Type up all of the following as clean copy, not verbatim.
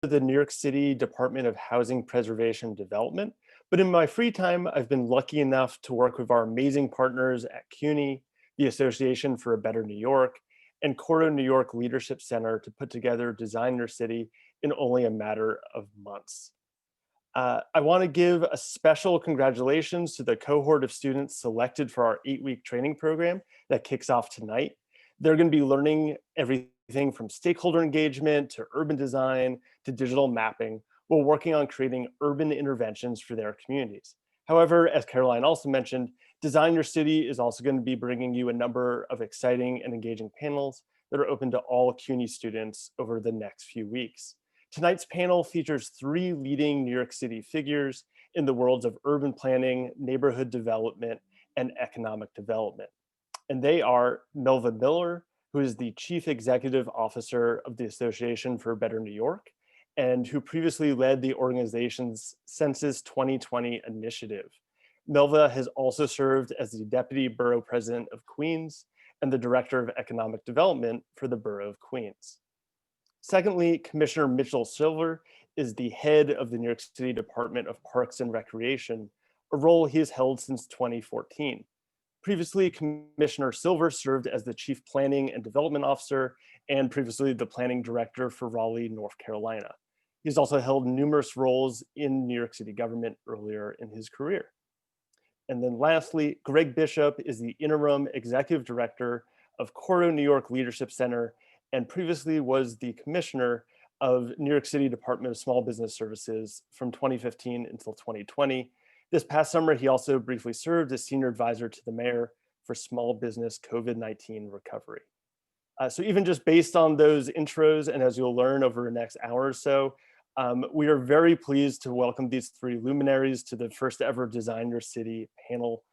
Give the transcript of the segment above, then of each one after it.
the New York City Department of Housing Preservation and Development, but in my free time, I've been lucky enough to work with our amazing partners at CUNY, the Association for a Better New York, and Coro New York Leadership Center to put together Design Your City in only a matter of months. I want to give a special congratulations to the cohort of students selected for our 8-week training program that kicks off tonight. They're going to be learning everything from stakeholder engagement to urban design to digital mapping while working on creating urban interventions for their communities. However, as Caroline also mentioned, Design Your City is also going to be bringing you a number of exciting and engaging panels that are open to all CUNY students over the next few weeks. Tonight's panel features 3 leading New York City figures in the worlds of urban planning, neighborhood development, and economic development. And they are Melva Miller, who is the Chief Executive Officer of the Association for a Better New York, and who previously led the organization's Census 2020 initiative. Melva has also served as the Deputy Borough President of Queens and the Director of Economic Development for the Borough of Queens. Secondly, Commissioner Mitchell Silver is the head of the New York City Department of Parks and Recreation, a role he has held since 2014. Previously, Commissioner Silver served as the Chief Planning and Development Officer and previously the Planning Director for Raleigh, North Carolina. He's also held numerous roles in New York City government earlier in his career. And then lastly, Gregg Bishop is the Interim Executive Director of Coro New York Leadership Center and previously was the Commissioner of New York City Department of Small Business Services from 2015 until 2020. This past summer, he also briefly served as Senior Advisor to the Mayor for Small Business COVID-19 Recovery. So even just based on those intros, and as you'll learn over the next hour or so, we are very pleased to welcome these 3 luminaries to the first ever Design Your City panel.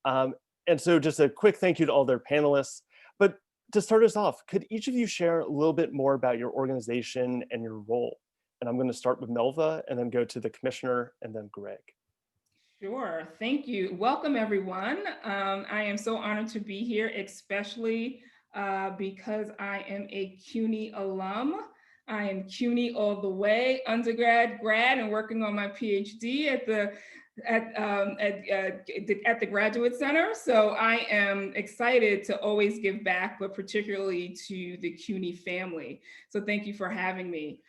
And so just a quick thank you to all their panelists. But to start us off, could each of you share a little bit more about your organization and your role? And I'm going to start with Melva and then go to the commissioner and then Gregg. Sure, thank you. Welcome everyone. I am so honored to be here, especially because I am a CUNY alum. I am CUNY all the way, undergrad, grad, and working on my PhD at the Graduate Center. So I am excited to always give back, but particularly to the CUNY family. So thank you for having me.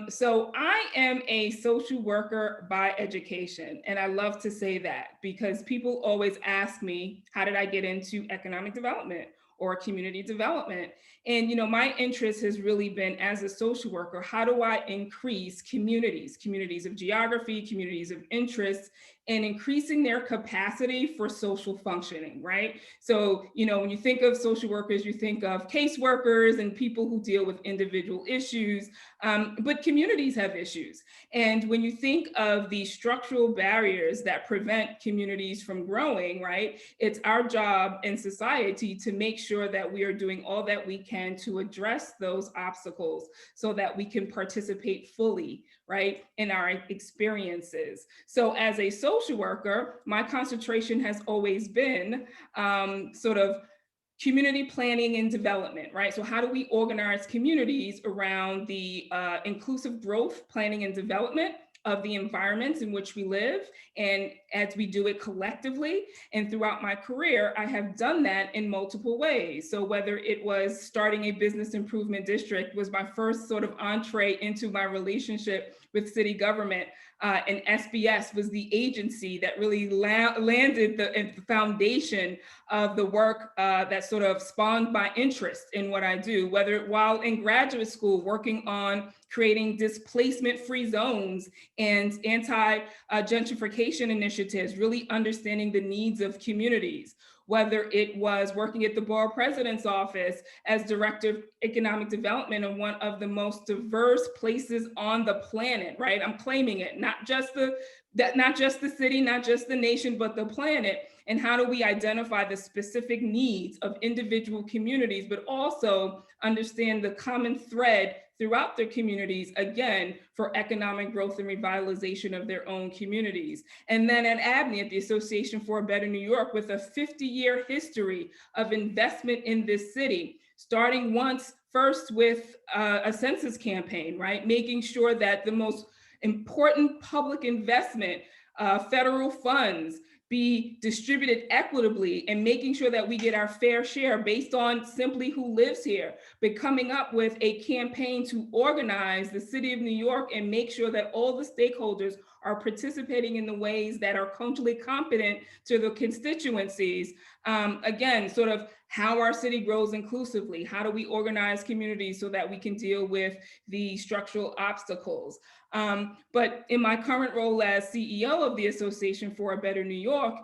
So I am a social worker by education, and I love to say that because people always ask me, how did I get into economic development or community development? And, my interest has really been as a social worker, how do I increase communities of geography, communities of interest, and increasing their capacity for social functioning, right? So, when you think of social workers, you think of caseworkers and people who deal with individual issues, but communities have issues. And when you think of the structural barriers that prevent communities from growing, right, it's our job in society to make sure that we are doing all that we can to address those obstacles so that we can participate fully, right, in our experiences. So as a social worker, my concentration has always been sort of community planning and development, right? So how do we organize communities around the inclusive growth, planning and development of the environments in which we live, and as we do it collectively. And throughout my career, I have done that in multiple ways. So whether it was starting a business improvement district was my first sort of entree into my relationship with city government, and SBS was the agency that really landed the foundation of the work that sort of spawned my interest in what I do, whether while in graduate school working on creating displacement-free zones and anti-gentrification initiatives, really understanding the needs of communities, whether it was working at the Borough President's Office as Director of Economic Development in one of the most diverse places on the planet, right? I'm claiming it, not just the city, not just the nation, but the planet. And how do we identify the specific needs of individual communities, but also understand the common thread throughout their communities, again, for economic growth and revitalization of their own communities. And then at ABNY, at the Association for a Better New York, with a 50-year history of investment in this city, starting once first with a census campaign, right? Making sure that the most important public investment, federal funds, be distributed equitably, and making sure that we get our fair share based on simply who lives here, but coming up with a campaign to organize the city of New York and make sure that all the stakeholders are participating in the ways that are culturally competent to the constituencies. Again, sort of how our city grows inclusively. How do we organize communities so that we can deal with the structural obstacles? But in my current role as CEO of the Association for a Better New York,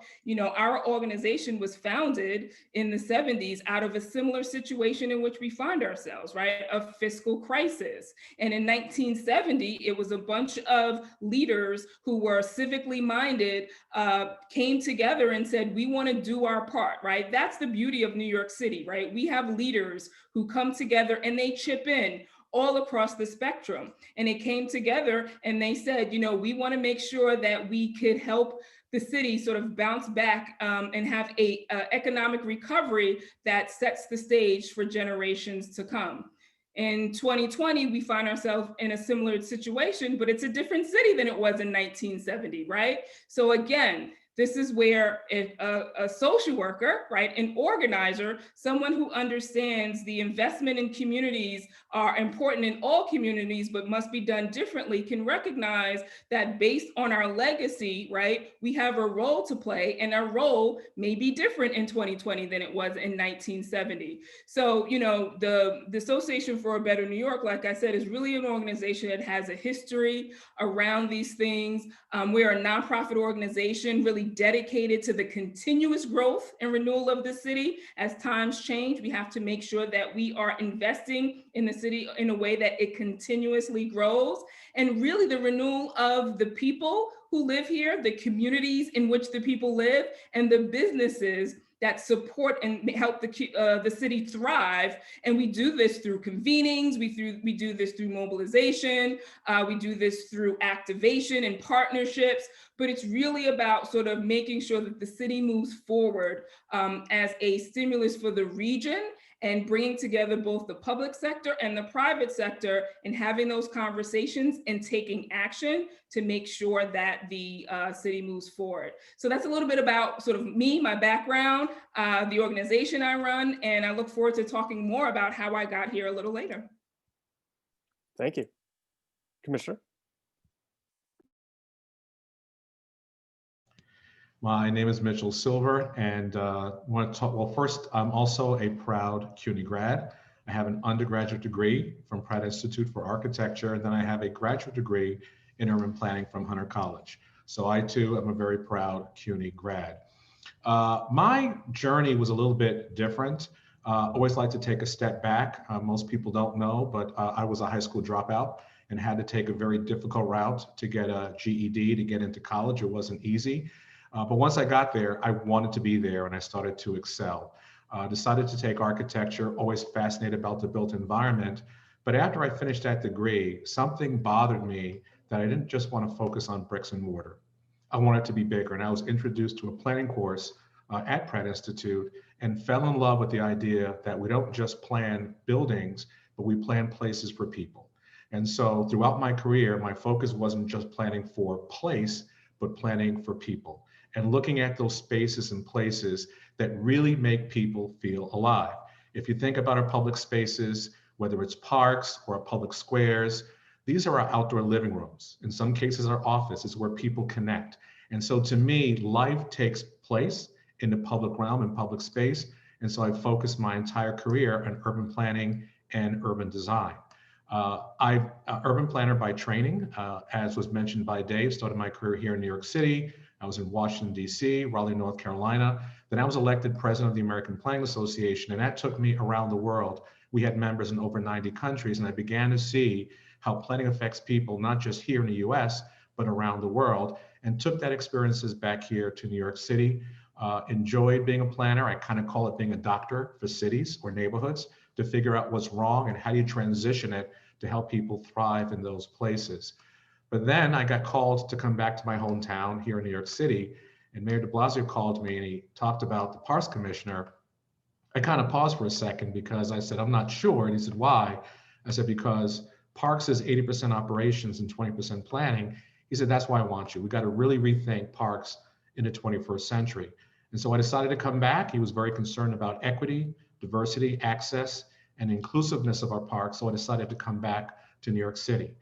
our organization was founded in the 70s out of a similar situation in which we find ourselves, right? A fiscal crisis. And in 1970, it was a bunch of leaders who were civically minded, came together and said, we want to do our part, right? That's the beauty of New York City, right? We have leaders who come together and they chip in all across the spectrum. And it came together and they said, we want to make sure that we could help the city sort of bounce back and have a economic recovery that sets the stage for generations to come. In 2020, we find ourselves in a similar situation, but it's a different city than it was in 1970, right? So again, this is where a social worker, right, an organizer, someone who understands the investment in communities are important in all communities, but must be done differently, can recognize that based on our legacy, right, we have a role to play, and our role may be different in 2020 than it was in 1970. So, the Association for a Better New York, like I said, is really an organization that has a history around these things. We're a nonprofit organization really dedicated to the continuous growth and renewal of the city. As times change, we have to make sure that we are investing in the city in a way that it continuously grows. And really the renewal of the people who live here, the communities in which the people live, and the businesses that support and help the city thrive. And we do this through convenings, we do this through mobilization, we do this through activation and partnerships, but it's really about sort of making sure that the city moves forward as a stimulus for the region, and bringing together both the public sector and the private sector and having those conversations and taking action to make sure that the city moves forward. So that's a little bit about sort of me, my background, the organization I run, and I look forward to talking more about how I got here a little later. Thank you. Commissioner? My name is Mitchell Silver, and want to talk. Well, first, I'm also a proud CUNY grad. I have an undergraduate degree from Pratt Institute for Architecture, and then I have a graduate degree in urban planning from Hunter College. So I too am a very proud CUNY grad. My journey was a little bit different. Always like to take a step back. Most people don't know, but I was a high school dropout and had to take a very difficult route to get a GED to get into college. It wasn't easy. But once I got there, I wanted to be there and I started to excel. Decided to take architecture, always fascinated about the built environment. But after I finished that degree, something bothered me that I didn't just want to focus on bricks and mortar. I wanted to be bigger, and I was introduced to a planning course at Pratt Institute and fell in love with the idea that we don't just plan buildings, but we plan places for people. And so throughout my career, my focus wasn't just planning for place, but planning for people, and looking at those spaces and places that really make people feel alive. If you think about our public spaces, whether it's parks or public squares, these are our outdoor living rooms. In some cases, our offices where people connect. And so to me, life takes place in the public realm and public space. And so I focused my entire career on urban planning and urban design. I'm an urban planner by training, as was mentioned by Dave. Started my career here in New York City. I was in Washington, D.C., Raleigh, North Carolina. Then I was elected president of the American Planning Association, and that took me around the world. We had members in over 90 countries, and I began to see how planning affects people, not just here in the US, but around the world, and took that experiences back here to New York City. Enjoyed being a planner. I kind of call it being a doctor for cities or neighborhoods to figure out what's wrong and how do you transition it to help people thrive in those places. But then I got called to come back to my hometown here in New York City, and Mayor de Blasio called me and he talked about the Parks Commissioner I kind of paused for a second because I said, I'm not sure. And he said, why? I said, because Parks is 80% operations and 20% planning. He said, that's why I want you. We got to really rethink Parks in the 21st century. And so I decided to come back. He was very concerned about equity, diversity, access, and inclusiveness of our parks. So I decided to come back to New York City.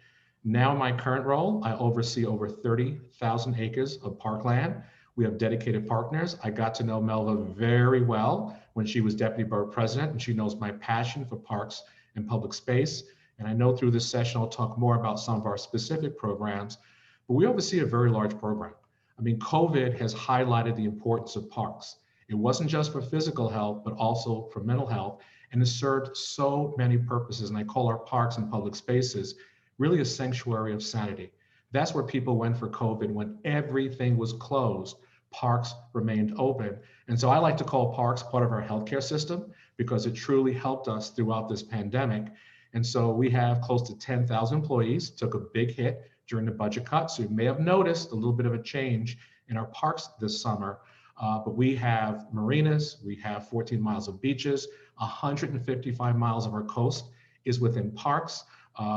Now in my current role, I oversee over 30,000 acres of parkland. We have dedicated partners. I got to know Melva very well when she was deputy borough president, and she knows my passion for parks and public space. And I know through this session, I'll talk more about some of our specific programs, but we oversee a very large program. I mean, COVID has highlighted the importance of parks. It wasn't just for physical health, but also for mental health, and it served so many purposes. And I call our parks and public spaces really a sanctuary of sanity. That's where people went for COVID when everything was closed. Parks remained open. And so I like to call parks part of our healthcare system because it truly helped us throughout this pandemic. And so we have close to 10,000 employees, took a big hit during the budget cut. So you may have noticed a little bit of a change in our parks this summer. But we have marinas, we have 14 miles of beaches, 155 miles of our coast is within parks.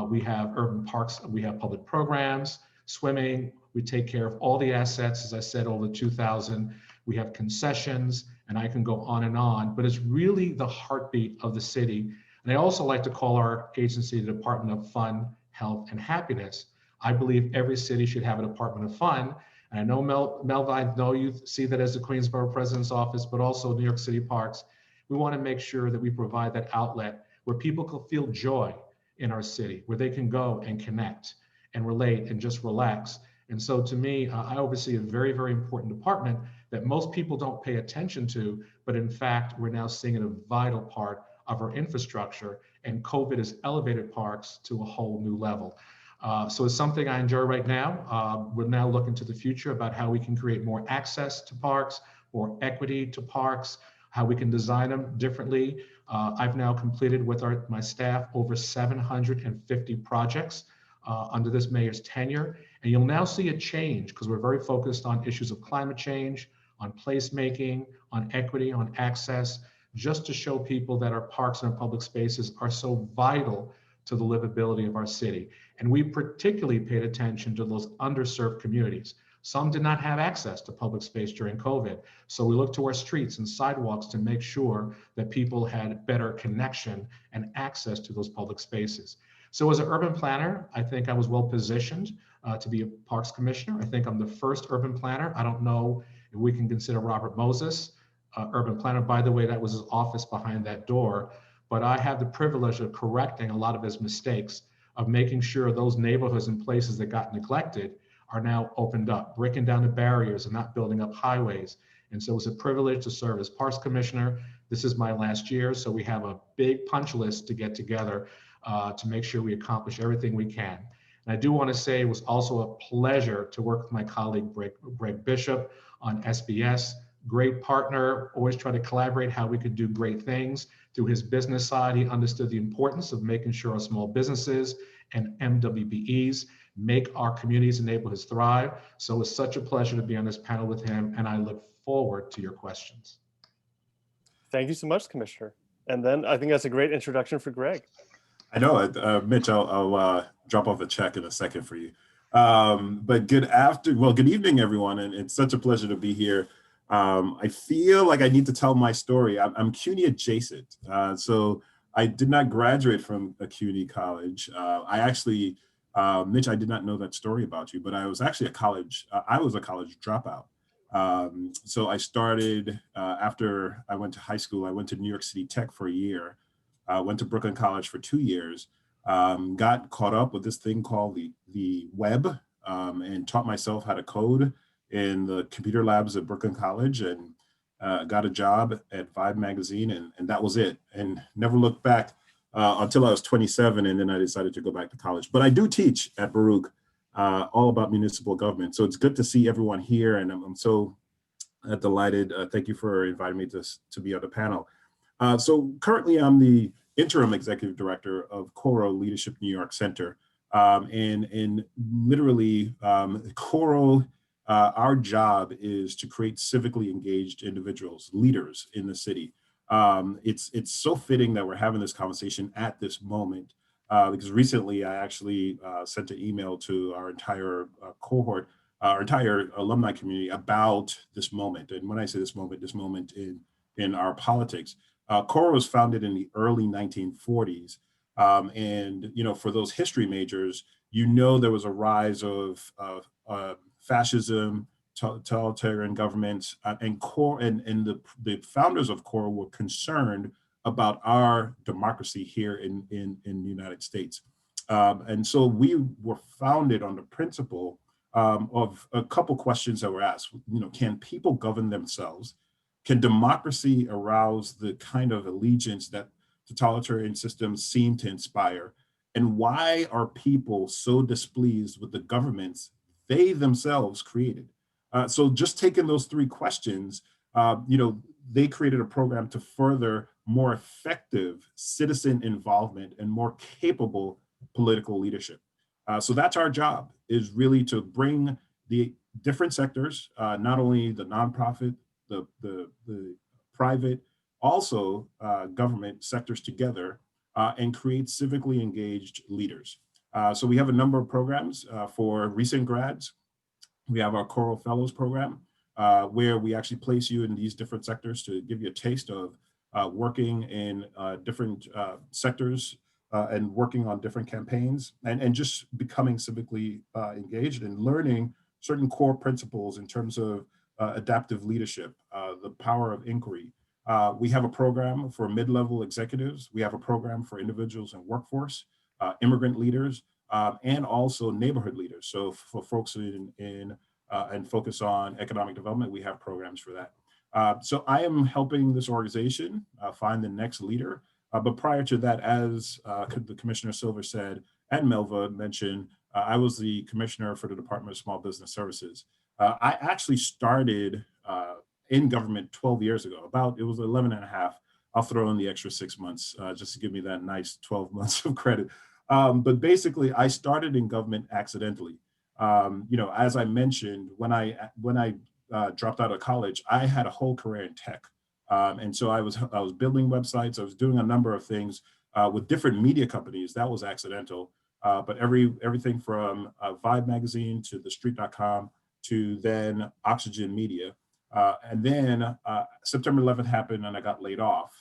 We have urban parks, we have public programs, swimming, we take care of all the assets, as I said, over 2,000. We have concessions, and I can go on, but it's really the heartbeat of the city. And I also like to call our agency the Department of Fun, Health, and Happiness. I believe every city should have a Department of Fun. And I know Melva, I know you see that as the Queensborough President's Office, but also New York City Parks. We want to make sure that we provide that outlet where people can feel joy in our city, where they can go and connect and relate and just relax. And so to me, I oversee a very, very important department that most people don't pay attention to, but in fact, we're now seeing it a vital part of our infrastructure, and COVID has elevated parks to a whole new level. So it's something I enjoy right now. We're now looking to the future about how we can create more access to parks, more equity to parks, how we can design them differently. I've now completed with my staff over 750 projects under this mayor's tenure. And you'll now see a change because we're very focused on issues of climate change, on placemaking, on equity, on access, just to show people that our parks and our public spaces are so vital to the livability of our city. And we particularly paid attention to those underserved communities. Some did not have access to public space during COVID. So we looked to our streets and sidewalks to make sure that people had better connection and access to those public spaces. So as an urban planner, I think I was well positioned to be a parks commissioner. I think I'm the first urban planner. I don't know if we can consider Robert Moses urban planner. By the way, that was his office behind that door. But I had the privilege of correcting a lot of his mistakes, of making sure those neighborhoods and places that got neglected are now opened up, breaking down the barriers and not building up highways. And so it's a privilege to serve as Parks Commissioner. This is my last year, so we have a big punch list to get together to make sure we accomplish everything we can. And I do want to say it was also a pleasure to work with my colleague, Gregg Bishop on SBS. Great partner, always try to collaborate how we could do great things. Through his business side, he understood the importance of making sure our small businesses and MWBEs make our communities and neighborhoods thrive. So it's such a pleasure to be on this panel with him, and I look forward to your questions. Thank you so much, Commissioner. And then I think that's a great introduction for Gregg. I know, Mitch, I'll drop off a check in a second for you. But good evening, everyone. And it's such a pleasure to be here. I feel like I need to tell my story. I'm CUNY adjacent. So I did not graduate from a CUNY college. I actually, Mitch, I did not know that story about you, but I was actually I was a college dropout. So I started, after I went to high school, I went to New York City Tech for a year, went to Brooklyn College for 2 years, got caught up with this thing called the web, and taught myself how to code in the computer labs at Brooklyn College, and got a job at Vibe magazine, and that was it, and never looked back until I was 27, and then I decided to go back to college. But I do teach at Baruch all about municipal government, so it's good to see everyone here, and I'm so delighted. Thank you for inviting me to be on the panel. So currently I'm the interim executive director of Coro Leadership New York Center, and literally Coro, our job is to create civically engaged individuals, leaders in the city. It's so fitting that we're having this conversation at this moment, because recently I actually sent an email to our entire cohort, our entire alumni community about this moment. And when I say this moment in our politics, Coro was founded in the early 1940s. And, for those history majors, there was a rise of fascism, totalitarian governments, and Coro, and the founders of Coro were concerned about our democracy here in the United States. And so we were founded on the principle of a couple questions that were asked. Can people govern themselves? Can democracy arouse the kind of allegiance that totalitarian systems seem to inspire? And why are people so displeased with the governments they themselves created? So just taking those three questions, they created a program to further more effective citizen involvement and more capable political leadership. So that's our job, is really to bring the different sectors, not only the nonprofit, the private, also government sectors together, and create civically engaged leaders. So we have a number of programs for recent grads. We have our Coro Fellows program, where we actually place you in these different sectors to give you a taste of working in different sectors and working on different campaigns, and just becoming civically engaged and learning certain core principles in terms of adaptive leadership, the power of inquiry. We have a program for mid-level executives. We have a program for individuals in workforce, immigrant leaders, and also neighborhood leaders. So for folks and focus on economic development, we have programs for that. So I am helping this organization find the next leader. But prior to that, as the Commissioner Silver said, and Melva mentioned, I was the commissioner for the Department of Small Business Services. I actually started in government 12 years ago. It was 11 and a half. I'll throw in the extra 6 months just to give me that nice 12 months of credit. But basically, I started in government accidentally. As I mentioned, when I dropped out of college, I had a whole career in tech. And so I was building websites. I was doing a number of things with different media companies. That was accidental. But everything from Vibe magazine to TheStreet.com to then Oxygen Media. And then September 11th happened and I got laid off.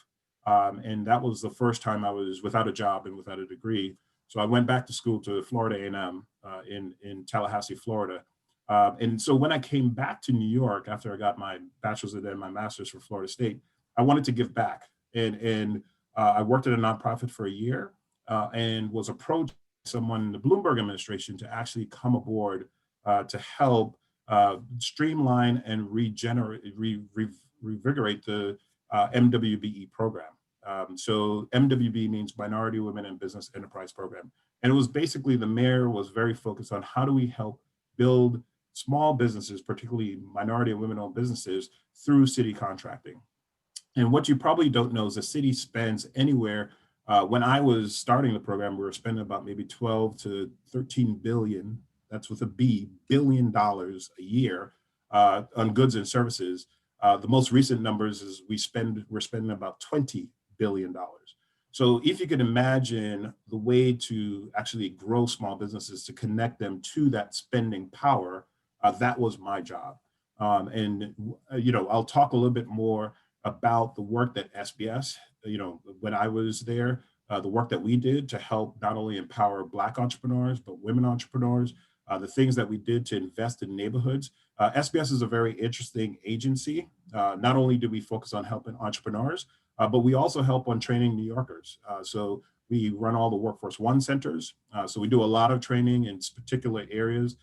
And that was the first time I was without a job and without a degree. So I went back to school to Florida A&M in Tallahassee, Florida. And so when I came back to New York after I got my bachelor's and then my master's from Florida State, I wanted to give back. And I worked at a nonprofit for a year and was approached by someone in the Bloomberg administration to actually come aboard to help streamline and revigorate the MWBE program. So MWB means Minority Women in Business Enterprise Program. And it was basically, the mayor was very focused on how do we help build small businesses, particularly minority and women-owned businesses, through city contracting. And what you probably don't know is the city spends anywhere, when I was starting the program, we were spending about maybe 12 to 13 billion, that's with a B, $billion a year on goods and services. The most recent numbers is we're spending about $20 billion. So if you can imagine the way to actually grow small businesses, to connect them to that spending power, that was my job. I'll talk a little bit more about the work that SBS, when I was there, the work that we did to help not only empower Black entrepreneurs, but women entrepreneurs, the things that we did to invest in neighborhoods. SBS is a very interesting agency. Not only do we focus on helping entrepreneurs, but we also help on training New Yorkers. So we run all the Workforce One centers. So we do a lot of training in particular areas.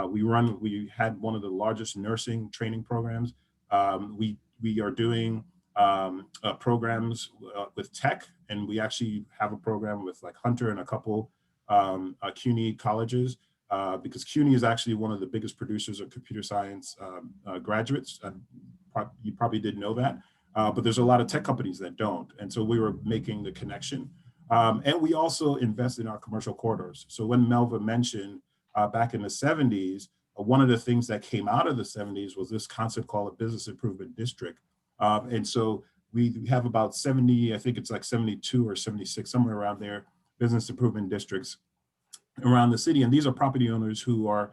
We had one of the largest nursing training programs. We are doing programs with tech, and we actually have a program with like Hunter and a couple CUNY colleges, because CUNY is actually one of the biggest producers of computer science graduates. You probably didn't know that, but there's a lot of tech companies that don't. And so we were making the connection. And we also invest in our commercial corridors. So when Melva mentioned back in the 70s, one of the things that came out of the 70s was this concept called a business improvement district. And so we have about 70, I think it's like 72 or 76, somewhere around there, business improvement districts around the city. And these are property owners who are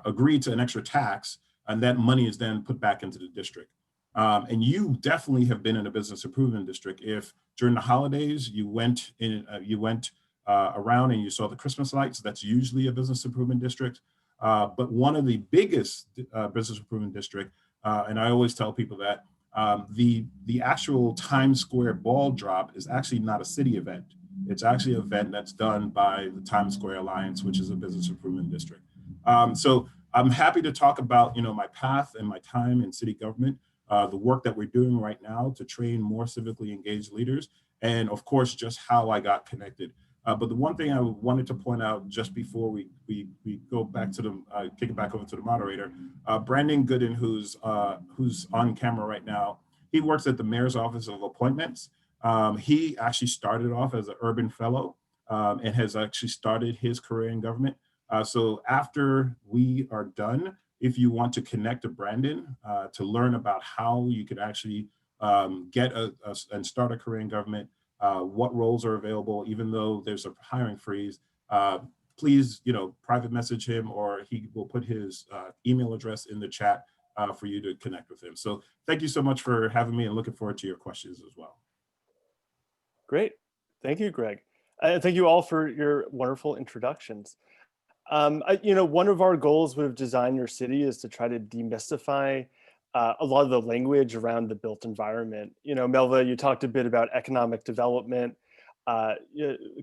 agreed to an extra tax, and that money is then put back into the district. And you definitely have been in a business improvement district. If during the holidays you went around and you saw the Christmas lights, that's usually a business improvement district. But one of the biggest business improvement district, and I always tell people that the actual Times Square ball drop is actually not a city event. It's actually an event that's done by the Times Square Alliance, which is a business improvement district. So I'm happy to talk about, my path and my time in city government, the work that we're doing right now to train more civically engaged leaders, and of course, just how I got connected. But the one thing I wanted to point out just before we go back to the, kick it back over to the moderator, Brandon Gooden, who's on camera right now, he works at the Mayor's Office of Appointments. He actually started off as an urban fellow and has actually started his career in government. So after we are done, if you want to connect to Brandon to learn about how you could actually get and start a career in government, what roles are available, even though there's a hiring freeze, please, private message him, or he will put his email address in the chat for you to connect with him. So thank you so much for having me, and looking forward to your questions as well. Great. Thank you, Greg. And thank you all for your wonderful introductions. One of our goals with Design Your City is to try to demystify a lot of the language around the built environment. Melva, you talked a bit about economic development.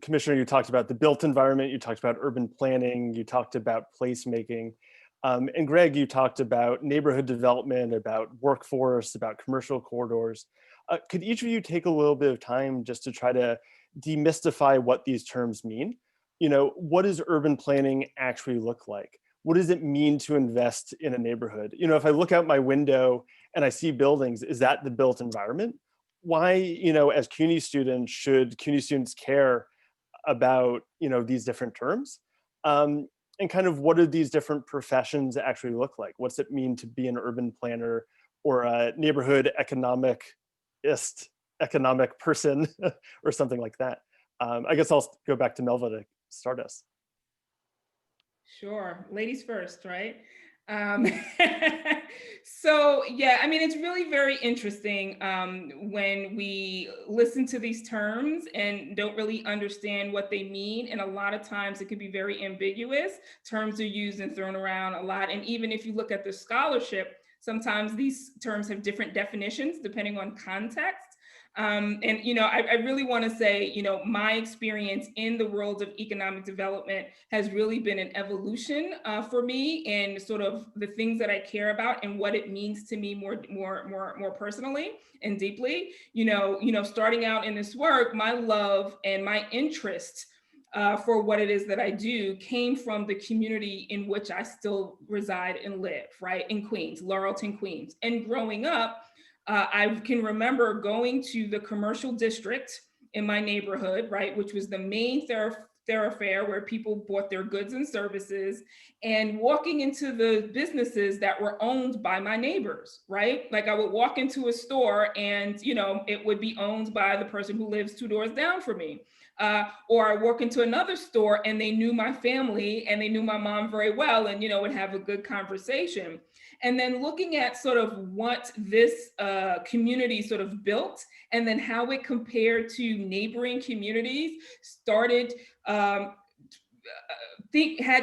Commissioner, you talked about the built environment. You talked about urban planning. You talked about placemaking. And Greg, you talked about neighborhood development, about workforce, about commercial corridors. Could each of you take a little bit of time just to try to demystify what these terms mean? What does urban planning actually look like? What does it mean to invest in a neighborhood? If I look out my window and I see buildings, is that the built environment? Why, as CUNY students, should CUNY students care about, these different terms? And kind of what do these different professions actually look like? What's it mean to be an urban planner or a neighborhood economic person or something like that? I guess I'll go back to Melva to start us. Sure, ladies first, right? So yeah, it's really very interesting when we listen to these terms and don't really understand what they mean. And a lot of times it can be very ambiguous. Terms are used and thrown around a lot. And even if you look at the scholarship, sometimes these terms have different definitions depending on context. I really want to say, my experience in the world of economic development has really been an evolution for me, and sort of the things that I care about and what it means to me more personally and deeply. Starting out in this work, my love and my interest for what it is that I do came from the community in which I still reside and live, right, in Queens, Laurelton, Queens. And growing up, I can remember going to the commercial district in my neighborhood, right, which was the main thoroughfare where people bought their goods and services, and walking into the businesses that were owned by my neighbors, right? Like I would walk into a store and, it would be owned by the person who lives 2 doors down from me. Or I walk into another store and they knew my family and they knew my mom very well, and, would have a good conversation. And then looking at sort of what this community sort of built and then how it compared to neighboring communities started had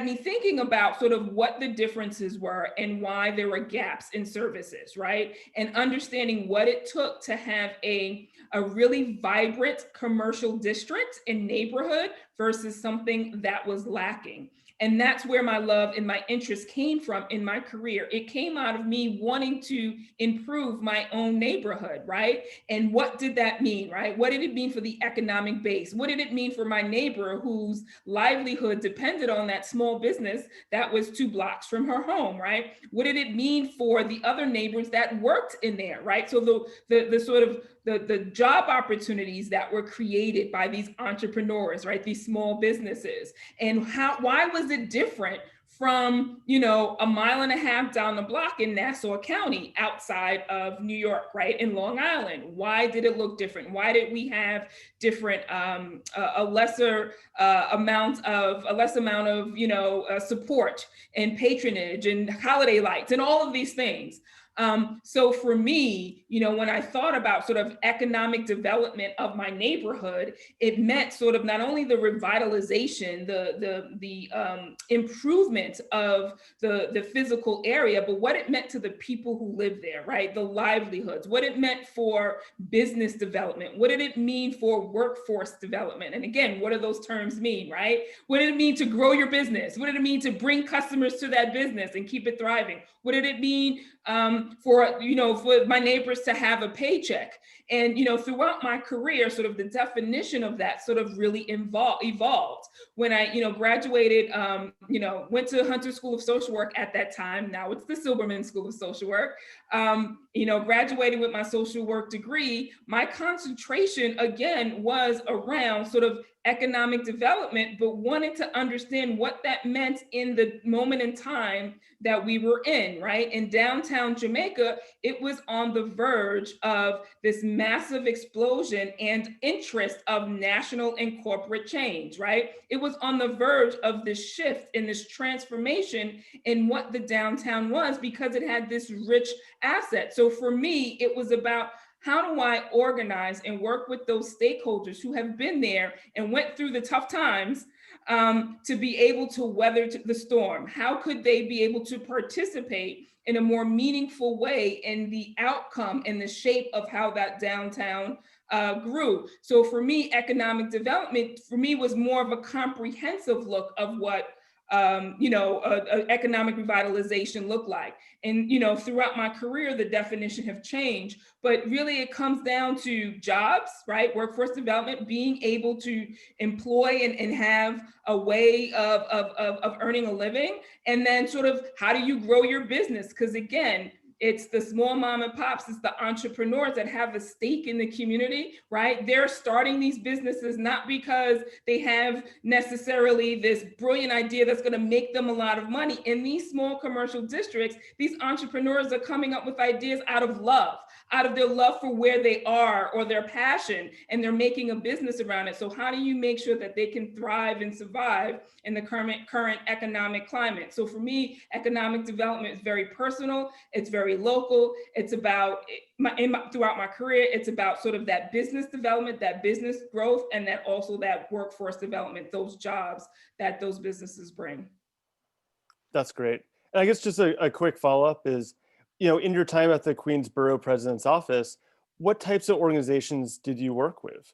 me thinking about sort of what the differences were and why there were gaps in services, right? And understanding what it took to have a really vibrant commercial district and neighborhood versus something that was lacking. And that's where my love and my interest came from in my career. It came out of me wanting to improve my own neighborhood, right? And what did that mean, right? What did it mean for the economic base? What did it mean for my neighbor whose livelihood depended on that small business that was 2 blocks from her home, right? What did it mean for the other neighbors that worked in there, right? So the sort of the job opportunities that were created by these entrepreneurs, right? These small businesses, and why was it different from, you know, a mile and a half down the block in Nassau County outside of New York, right, in Long Island? Why did it look different? Why did we have different, a less amount of, you know, support and patronage and holiday lights and all of these things? So for me, you know, when I thought about sort of economic development of my neighborhood, it meant sort of not only the revitalization, the improvement of the physical area, but what it meant to the people who live there, right? The livelihoods, what it meant for business development, what did it mean for workforce development? And again, what do those terms mean, right? What did it mean to grow your business? What did it mean to bring customers to that business and keep it thriving? What did it mean for, you know, for my neighbors to have a paycheck? And, you know, throughout my career, sort of the definition of that sort of really evolved. When I, you know, graduated, you know, went to Hunter School of Social Work at that time. Now it's the Silberman School of Social Work. You know, graduated with my social work degree, my concentration again was around sort of economic development, but wanted to understand what that meant in the moment in time that we were in, right? In downtown Jamaica, it was on the verge of this massive explosion and interest of national and corporate change, right? It was on the verge of this shift and this transformation in what the downtown was, because it had this rich asset. So for me, it was about, how do I organize and work with those stakeholders who have been there and went through the tough times to be able to weather the storm? How could they be able to participate in a more meaningful way in the outcome and the shape of how that downtown grew? So for me, economic development for me was more of a comprehensive look of what you know, economic revitalization look like. And, you know, throughout my career, the definition have changed, but really it comes down to jobs, right? Workforce development, being able to employ and have a way of earning a living. And then sort of, how do you grow your business? Because again, it's the small mom and pops, it's the entrepreneurs that have a stake in the community, right? They're starting these businesses not because they have necessarily this brilliant idea that's going to make them a lot of money. In these small commercial districts, these entrepreneurs are coming up with ideas out of love, out of their love for where they are or their passion, and they're making a business around it. So how do you make sure that they can thrive and survive in the current economic climate? So for me, economic development is very personal. It's very local. It's about, throughout my career, it's about sort of that business development, that business growth, and that also that workforce development, those jobs that those businesses bring. That's great. And I guess just a quick follow-up is, you know, in your time at the Queensborough President's Office, what types of organizations did you work with?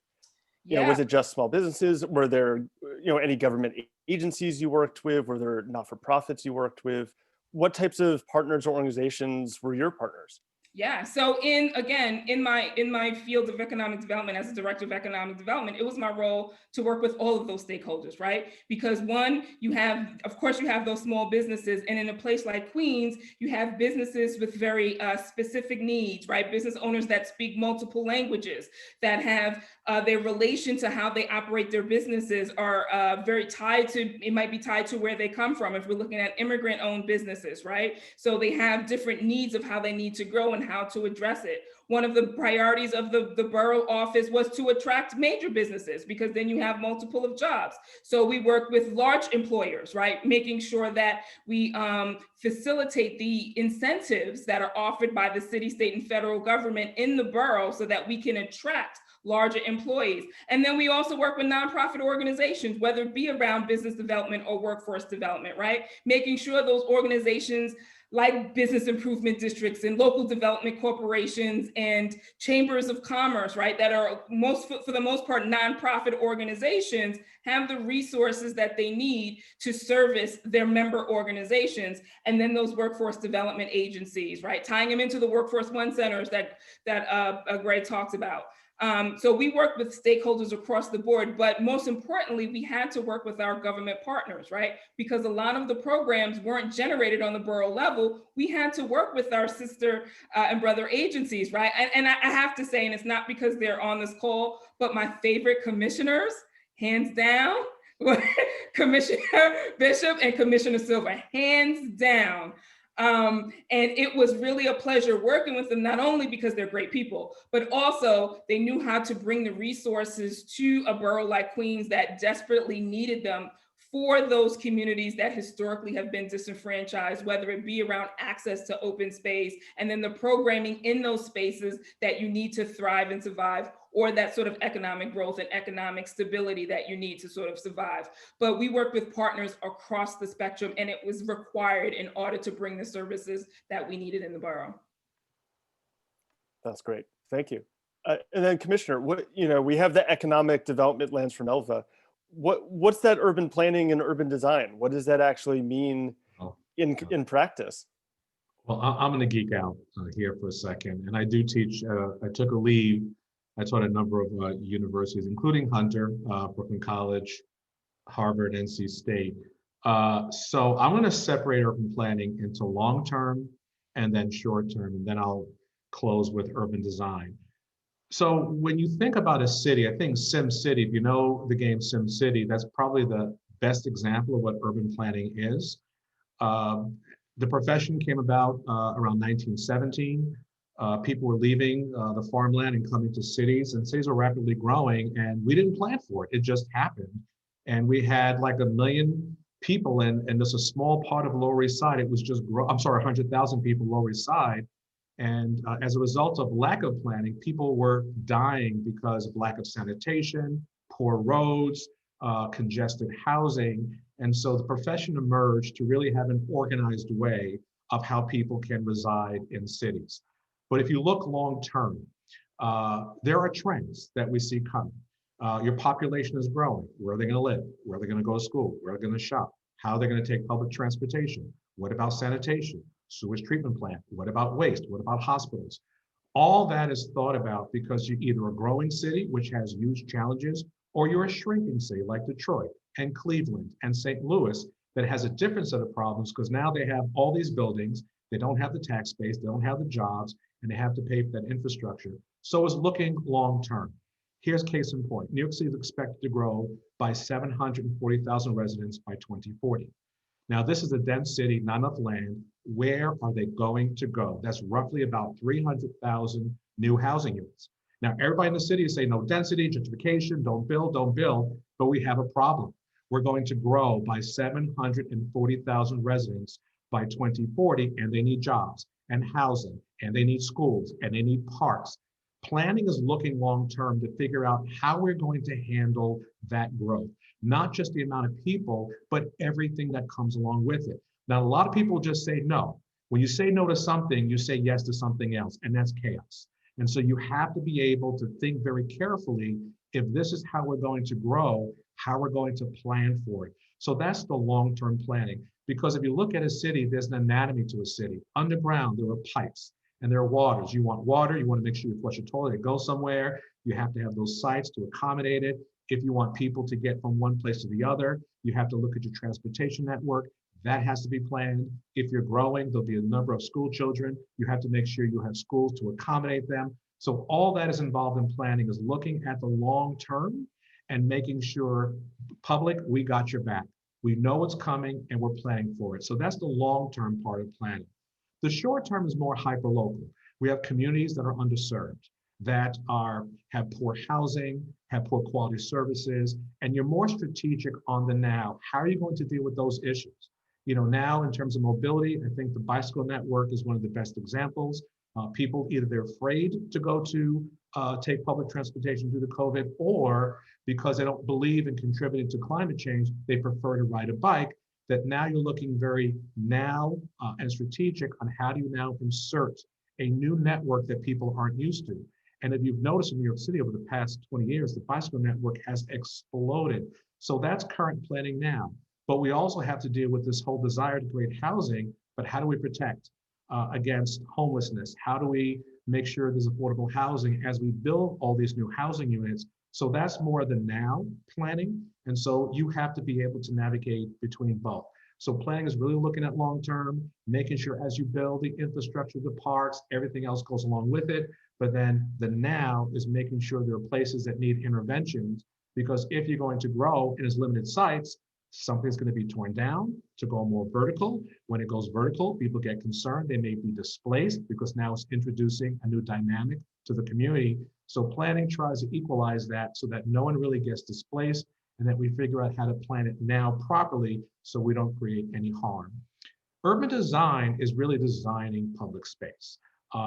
You know, was it just small businesses? Were there, you know, any government agencies you worked with? Were there not-for-profits you worked with? What types of partners or organizations were your partners? Yeah, so in my field of economic development as a director of economic development, it was my role to work with all of those stakeholders, right? Because one, you have, of course, you have those small businesses, and in a place like Queens, you have businesses with very specific needs, right? Business owners that speak multiple languages, that have their relation to how they operate their businesses are very tied to, it might be tied to where they come from. If we're looking at immigrant-owned businesses, right? So they have different needs of how they need to grow and how to address it. One of the priorities of the borough office was to attract major businesses, because then you have multiple of jobs. So we work with large employers, right? Making sure that we facilitate the incentives that are offered by the city, state, and federal government in the borough so that we can attract larger employees. And then we also work with nonprofit organizations, whether it be around business development or workforce development, right? Making sure those organizations like business improvement districts and local development corporations and chambers of commerce, right, that are for the most part nonprofit organizations, have the resources that they need to service their member organizations. And then those workforce development agencies, right, tying them into the Workforce One centers that Gregg talked about. So we work with stakeholders across the board, but most importantly, we had to work with our government partners, right? Because a lot of the programs weren't generated on the borough level. We had to work with our sister and brother agencies, right? And I have to say, and it's not because they're on this call, but my favorite commissioners, hands down, Commissioner Bishop and Commissioner Silver, hands down. And it was really a pleasure working with them, not only because they're great people, but also they knew how to bring the resources to a borough like Queens that desperately needed them for those communities that historically have been disenfranchised, whether it be around access to open space and then the programming in those spaces that you need to thrive and survive, or that sort of economic growth and economic stability that you need to sort of survive. But we work with partners across the spectrum, and it was required in order to bring the services that we needed in the borough. That's great. Thank you. And then Commissioner, we have the economic development lands for Melva. What's that urban planning and urban design? What does that actually mean in practice? Well, I'm going to geek out here for a second. And I do teach, I took a leave. I taught a number of universities, including Hunter, Brooklyn College, Harvard, NC State. So I'm going to separate urban planning into long-term and then short-term, and then I'll close with urban design. So when you think about a city, I think Sim City, if you know the game Sim City, that's probably the best example of what urban planning is. The profession came about around 1917. People were leaving the farmland and coming to cities, and cities were rapidly growing, and we didn't plan for it. It just happened. And we had like 1 million people, and just a small part of Lower East Side, it was just, 100,000 people Lower East Side. And as a result of lack of planning, people were dying because of lack of sanitation, poor roads, congested housing. And so the profession emerged to really have an organized way of how people can reside in cities. But if you look long-term, there are trends that we see coming. Your population is growing. Where are they going to live? Where are they going to go to school? Where are they going to shop? How are they going to take public transportation? What about sanitation? Sewage treatment plant? What about waste? What about hospitals? All that is thought about because you're either a growing city, which has huge challenges, or you're a shrinking city like Detroit and Cleveland and St. Louis that has a different set of problems because now they have all these buildings, they don't have the tax base, they don't have the jobs, and they have to pay for that infrastructure. So it's looking long-term. Here's case in point. New York City is expected to grow by 740,000 residents by 2040. Now, this is a dense city, not enough land. Where are they going to go? That's roughly about 300,000 new housing units. Now, everybody in the city is saying no density, gentrification, don't build, but we have a problem. We're going to grow by 740,000 residents by 2040, and they need jobs and housing, and they need schools, and they need parks. Planning is looking long-term to figure out how we're going to handle that growth, not just the amount of people, but everything that comes along with it. Now, a lot of people just say no. When you say no to something, you say yes to something else, and that's chaos. And so you have to be able to think very carefully, if this is how we're going to grow, how we're going to plan for it. So that's the long-term planning. Because if you look at a city, there's an anatomy to a city. Underground, there are pipes and there are waters. You want water, you want to make sure you flush a toilet, it goes somewhere. You have to have those sites to accommodate it. If you want people to get from one place to the other, you have to look at your transportation network. That has to be planned. If you're growing, there'll be a number of school children. You have to make sure you have schools to accommodate them. So all that is involved in planning is looking at the long term and making sure, public, we got your back. We know what's coming and we're planning for it. So that's the long-term part of planning. The short term is more hyper-local. We have communities that are underserved, that have poor housing, have poor quality services, and you're more strategic on the now. How are you going to deal with those issues? You know, now in terms of mobility, I think the bicycle network is one of the best examples. People, either they're afraid to go to take public transportation due to COVID, or because they don't believe in contributing to climate change, they prefer to ride a bike. That now you're looking very now and strategic on how do you now insert a new network that people aren't used to. And if you've noticed in New York City over the past 20 years, the bicycle network has exploded. So that's current planning now. But we also have to deal with this whole desire to create housing, but how do we protect against homelessness? How do we make sure there's affordable housing as we build all these new housing units? So that's more the now planning. And so you have to be able to navigate between both. So planning is really looking at long-term, making sure as you build the infrastructure, the parks, everything else goes along with it. But then the now is making sure there are places that need interventions Because if you're going to grow in its limited sites, something's going to be torn down to go more vertical. When it goes vertical, people get concerned. They may be displaced because now it's introducing a new dynamic to the community. So planning tries to equalize that so that no one really gets displaced and that we figure out how to plan it now properly so we don't create any harm. Urban design is really designing public space.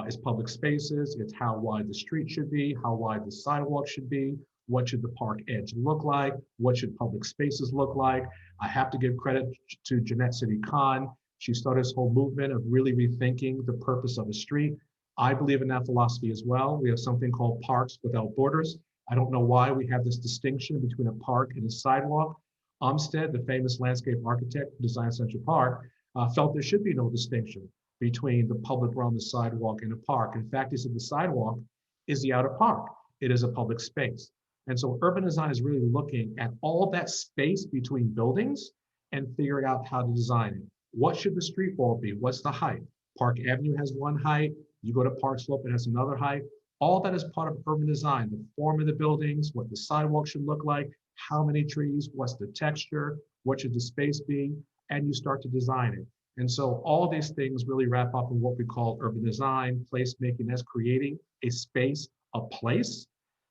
It's public spaces, it's how wide the street should be, how wide the sidewalk should be, what should the park edge look like, what should public spaces look like. I have to give credit to Jeanette City Khan. She started this whole movement of really rethinking the purpose of a street. I believe in that philosophy as well. We have something called Parks Without Borders. I don't know why we have this distinction between a park and a sidewalk. Umstead, the famous landscape architect who designed Central Park, felt there should be no distinction between the public realm, the sidewalk, and a park. In fact, he said the sidewalk is the outer park. It is a public space. And so urban design is really looking at all that space between buildings and figuring out how to design it. What should the street wall be? What's the height? Park Avenue has one height. You go to Park Slope, it has another height. All that is part of urban design, the form of the buildings, what the sidewalk should look like, how many trees, what's the texture, what should the space be, and you start to design it. And so all these things really wrap up in what we call urban design, placemaking. That's creating a space, a place,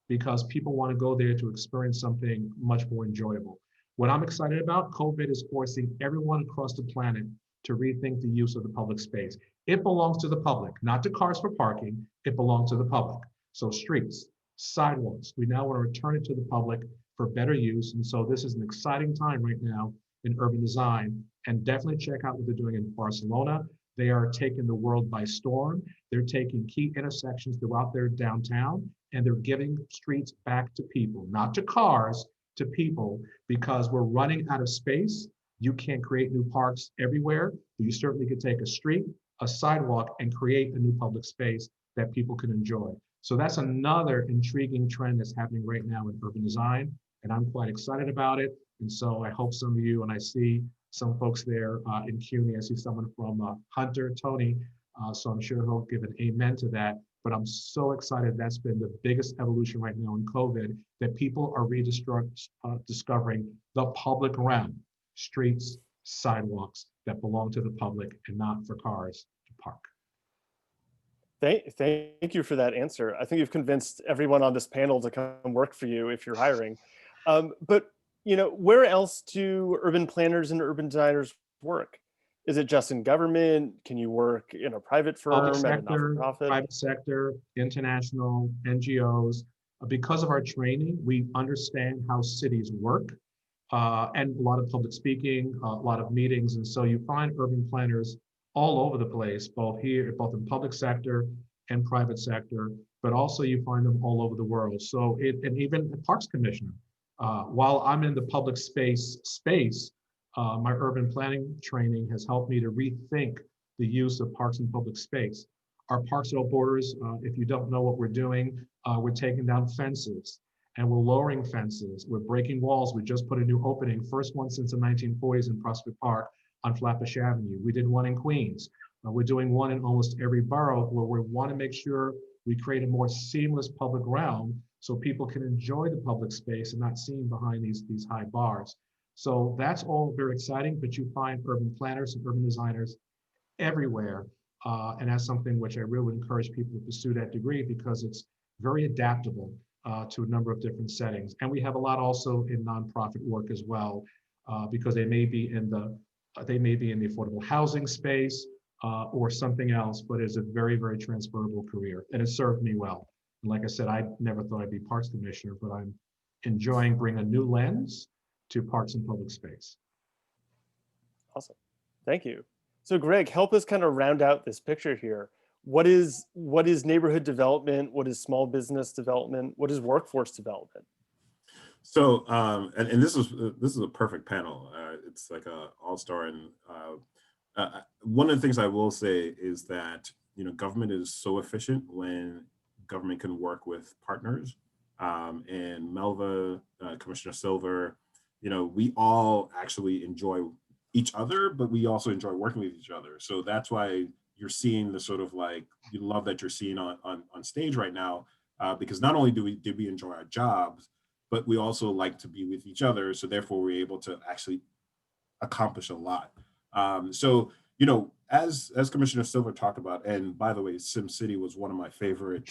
because people want to go there to experience something much more enjoyable. What I'm excited about, COVID is forcing everyone across the planet to rethink the use of the public space. It belongs to the public, not to cars for parking. It belongs to the public. So streets, sidewalks, we now want to return it to the public for better use. And so this is an exciting time right now in urban design, and definitely check out what they're doing in Barcelona. They are taking the world by storm. They're taking key intersections throughout their downtown, and they're giving streets back to people, not to cars, to people, because we're running out of space. You can't create new parks everywhere, but you certainly could take a street, a sidewalk, and create a new public space that people can enjoy. So that's another intriguing trend that's happening right now in urban design, and I'm quite excited about it. And so I hope some of you, and I see some folks there in CUNY, I see someone from Hunter, Tony, so I'm sure he'll give an amen to that. But I'm so excited. That's been the biggest evolution right now in COVID, that people are rediscovering the public realm, streets, sidewalks that belong to the public and not for cars to park. Thank you for that answer. I think you've convinced everyone on this panel to come work for you if you're hiring. But where else do urban planners and urban designers work? Is it just in government? Can you work in a private Public firm, at a sector, not-for-profit? private sector, international, NGOs. Because of our training, we understand how cities work, and a lot of public speaking, a lot of meetings. And so you find urban planners all over the place, both in public sector and private sector, but also you find them all over the world. So and even the Parks Commissioner. While I'm in the public space, my urban planning training has helped me to rethink the use of parks and public space. Our Parks Without Borders, if you don't know what we're doing, we're taking down fences and we're lowering fences. We're breaking walls. We just put a new opening, first one since the 1940s in Prospect Park on Flatbush Avenue. We did one in Queens. We're doing one in almost every borough, where we want to make sure we create a more seamless public realm so people can enjoy the public space and not seen behind these high bars. So that's all very exciting, but you find urban planners and urban designers everywhere. And that's something which I really would encourage people to pursue that degree, because it's very adaptable to a number of different settings. And we have a lot also in nonprofit work as well, because they may be in the affordable housing space or something else, but it's a very, very transferable career, and it served me well. And like I said, I never thought I'd be Parks Commissioner, but I'm enjoying bringing a new lens to parks and public space. Awesome. Thank you. So Gregg, help us kind of round out this picture here. What is neighborhood development? What is small business development? What is workforce development? So, and this is a perfect panel. It's like a all-star. And one of the things I will say is that, government is so efficient when government can work with partners. And Melva, Commissioner Silver, we all actually enjoy each other, but we also enjoy working with each other. So that's why you're seeing the sort of you love that you're seeing on stage right now, because not only do we enjoy our jobs, but we also like to be with each other. So therefore, we're able to actually accomplish a lot. So, as Commissioner Silver talked about, and by the way, SimCity was one of my favorite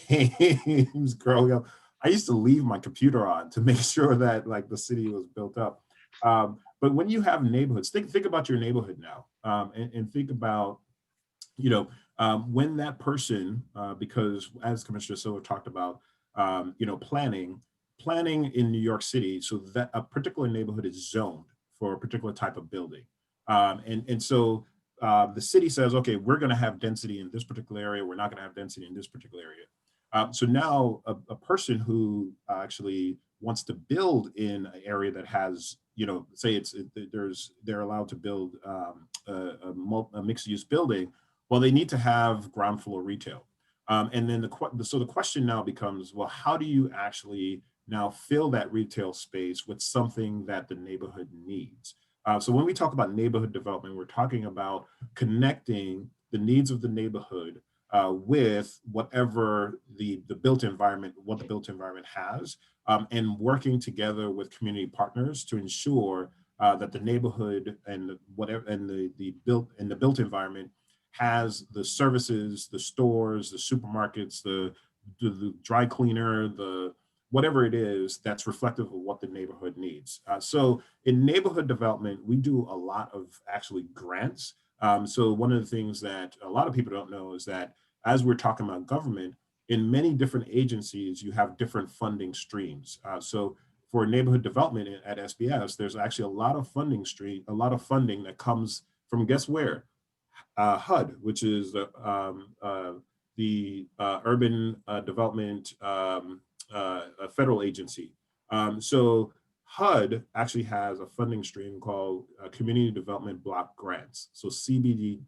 games growing up. I used to leave my computer on to make sure that like the city was built up. But when you have neighborhoods, think about your neighborhood now, and think about, when that person, because as Commissioner Silver talked about, planning in New York City, so that a particular neighborhood is zoned for a particular type of building. And so the city says, okay, we're going to have density in this particular area. We're not going to have density in this particular area. So now a person who actually wants to build in an area that has, say they're allowed to build a mixed use building. Well, they need to have ground floor retail. And then so the question now becomes, well, how do you actually now fill that retail space with something that the neighborhood needs? So when we talk about neighborhood development, we're talking about connecting the needs of the neighborhood with whatever the built environment, what the built environment has, and working together with community partners to ensure that the neighborhood and whatever and the built environment has the services, the stores, the supermarkets, the dry cleaner, the whatever it is that's reflective of what the neighborhood needs. So in neighborhood development, we do a lot of actually grants. So one of the things that a lot of people don't know is that as we're talking about government, in many different agencies, you have different funding streams. So for neighborhood development at SBS, there's actually a lot of funding that comes from, guess where? HUD, which is the Urban Development Federal Agency. So HUD actually has a funding stream called Community Development Block Grants, so CBDG.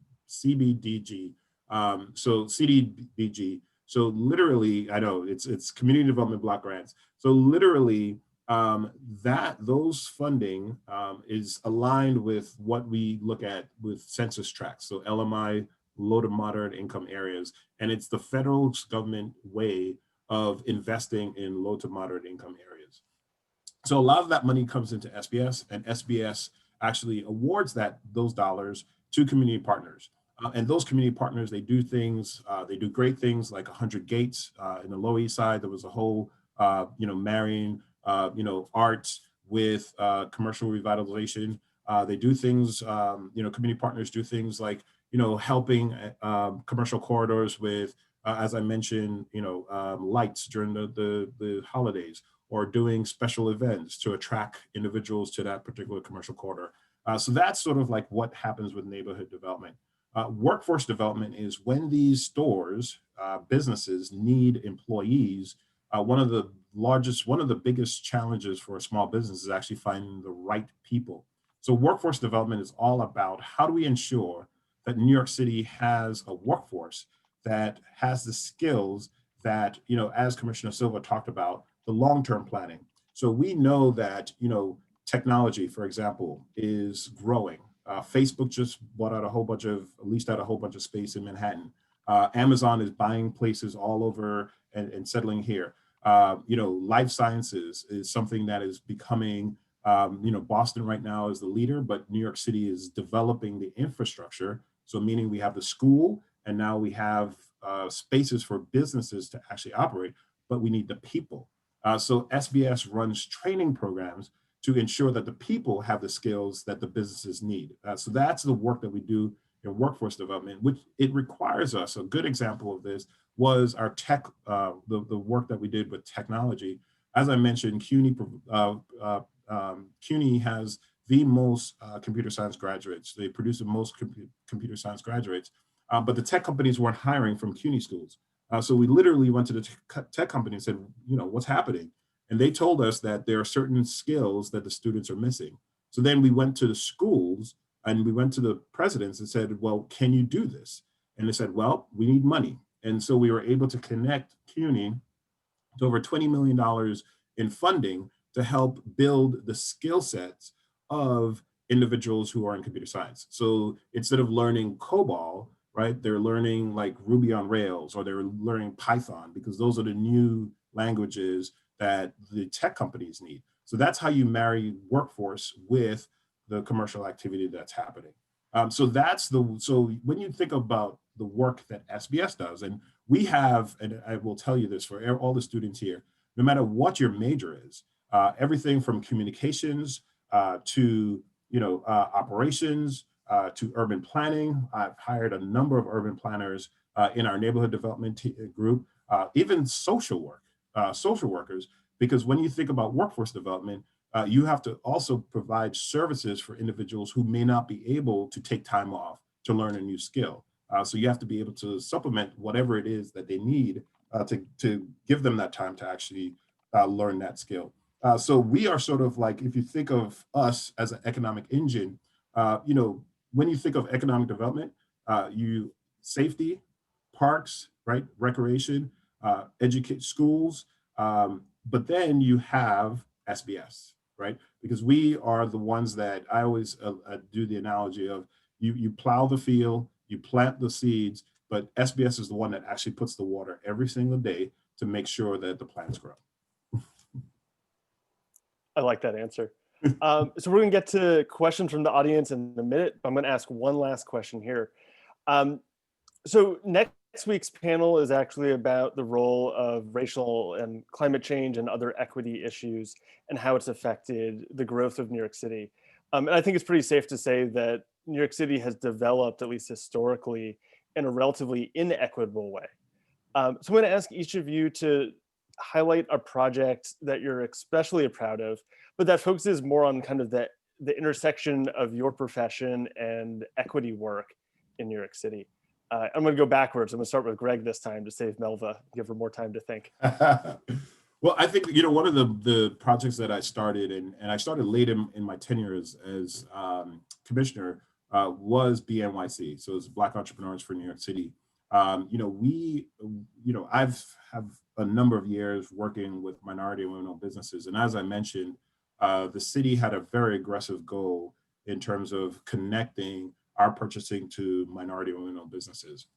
So CDBG. So literally, I know it's Community Development Block Grants. So literally, those funding is aligned with what we look at with census tracts. So LMI, low to moderate income areas, and it's the federal government way of investing in low to moderate income areas. So a lot of that money comes into SBS, and SBS actually awards those dollars to community partners. And those community partners, they do great things like 100 Gates in the Lower East Side. There was a whole, marrying, arts with commercial revitalization. They do things, community partners do things like, helping commercial corridors with, as I mentioned, lights during the holidays, or doing special events to attract individuals to that particular commercial corridor. So that's sort of like what happens with neighborhood development. Workforce development is when these stores, businesses need employees. One of the biggest challenges for a small business is actually finding the right people. So workforce development is all about how do we ensure that New York City has a workforce that has the skills that, as Commissioner Silva talked about, the long-term planning. So we know that, technology, for example, is growing. Facebook just leased out a whole bunch of space in Manhattan. Amazon is buying places all over and settling here. Life sciences is something that is becoming, Boston right now is the leader, but New York City is developing the infrastructure. So meaning we have the school, and now we have spaces for businesses to actually operate, but we need the people. So SBS runs training programs to ensure that the people have the skills that the businesses need. So that's the work that we do in workforce development, which it requires us. A good example of this was our tech, the work that we did with technology. As I mentioned, CUNY has the most computer science graduates. They produce the most computer science graduates, but the tech companies weren't hiring from CUNY schools. So we literally went to the tech company and said, what's happening? And they told us that there are certain skills that the students are missing. So then we went to the schools and we went to the presidents and said, well, can you do this? And they said, well, we need money. And so we were able to connect CUNY to over $20 million in funding to help build the skill sets of individuals who are in computer science. So instead of learning COBOL, right, they're learning like Ruby on Rails, or they're learning Python, because those are the new languages that the tech companies need. So that's how you marry workforce with the commercial activity that's happening. So when you think about the work that SBS does, and we have, and I will tell you this for all the students here, no matter what your major is, everything from communications to operations to urban planning. I've hired a number of urban planners in our neighborhood development group, even social workers, because when you think about workforce development, you have to also provide services for individuals who may not be able to take time off to learn a new skill. So you have to be able to supplement whatever it is that they need to give them that time to actually learn that skill. So we are sort of like, if you think of us as an economic engine, when you think of economic development, safety, parks, right, recreation, educate schools, but then you have SBS, right? Because we are the ones that I always do the analogy of you plow the field, you plant the seeds, but SBS is the one that actually puts the water every single day to make sure that the plants grow. I like that answer. So we're going to get to questions from the audience in a minute. I'm going to ask one last question here. So next week's panel is actually about the role of racial and climate change and other equity issues and how it's affected the growth of New York City. And I think it's pretty safe to say that New York City has developed, at least historically, in a relatively inequitable way. So I'm going to ask each of you to highlight a project that you're especially proud of, but that focuses more on kind of the intersection of your profession and equity work in New York City. I'm going to go backwards. I'm going to start with Gregg this time to save Melva, give her more time to think. Well, I think, one of the projects that I started, and I started late in my tenure as commissioner, was BNYC. So it's Black Entrepreneurs for New York City. I've have a number of years working with minority and women-owned businesses. And as I mentioned, the city had a very aggressive goal in terms of connecting our purchasing to minority and women-owned businesses.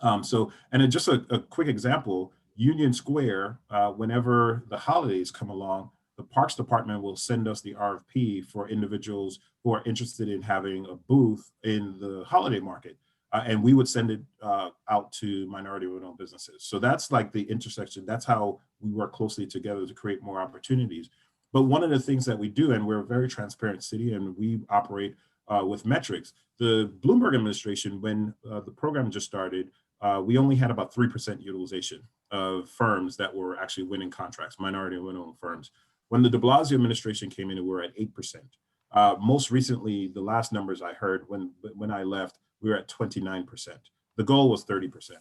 And just a quick example, Union Square, whenever the holidays come along, the Parks Department will send us the RFP for individuals who are interested in having a booth in the holiday market. And we would send it out to minority women-owned businesses. So that's like the intersection. That's how we work closely together to create more opportunities. But one of the things that we do, and we're a very transparent city, and we operate with metrics. The Bloomberg administration, when the program just started, we only had about 3% utilization of firms that were actually winning contracts, minority and women-owned firms. When the de Blasio administration came in, we were at 8%. Most recently, the last numbers I heard when I left, we were at 29%. The goal was 30%.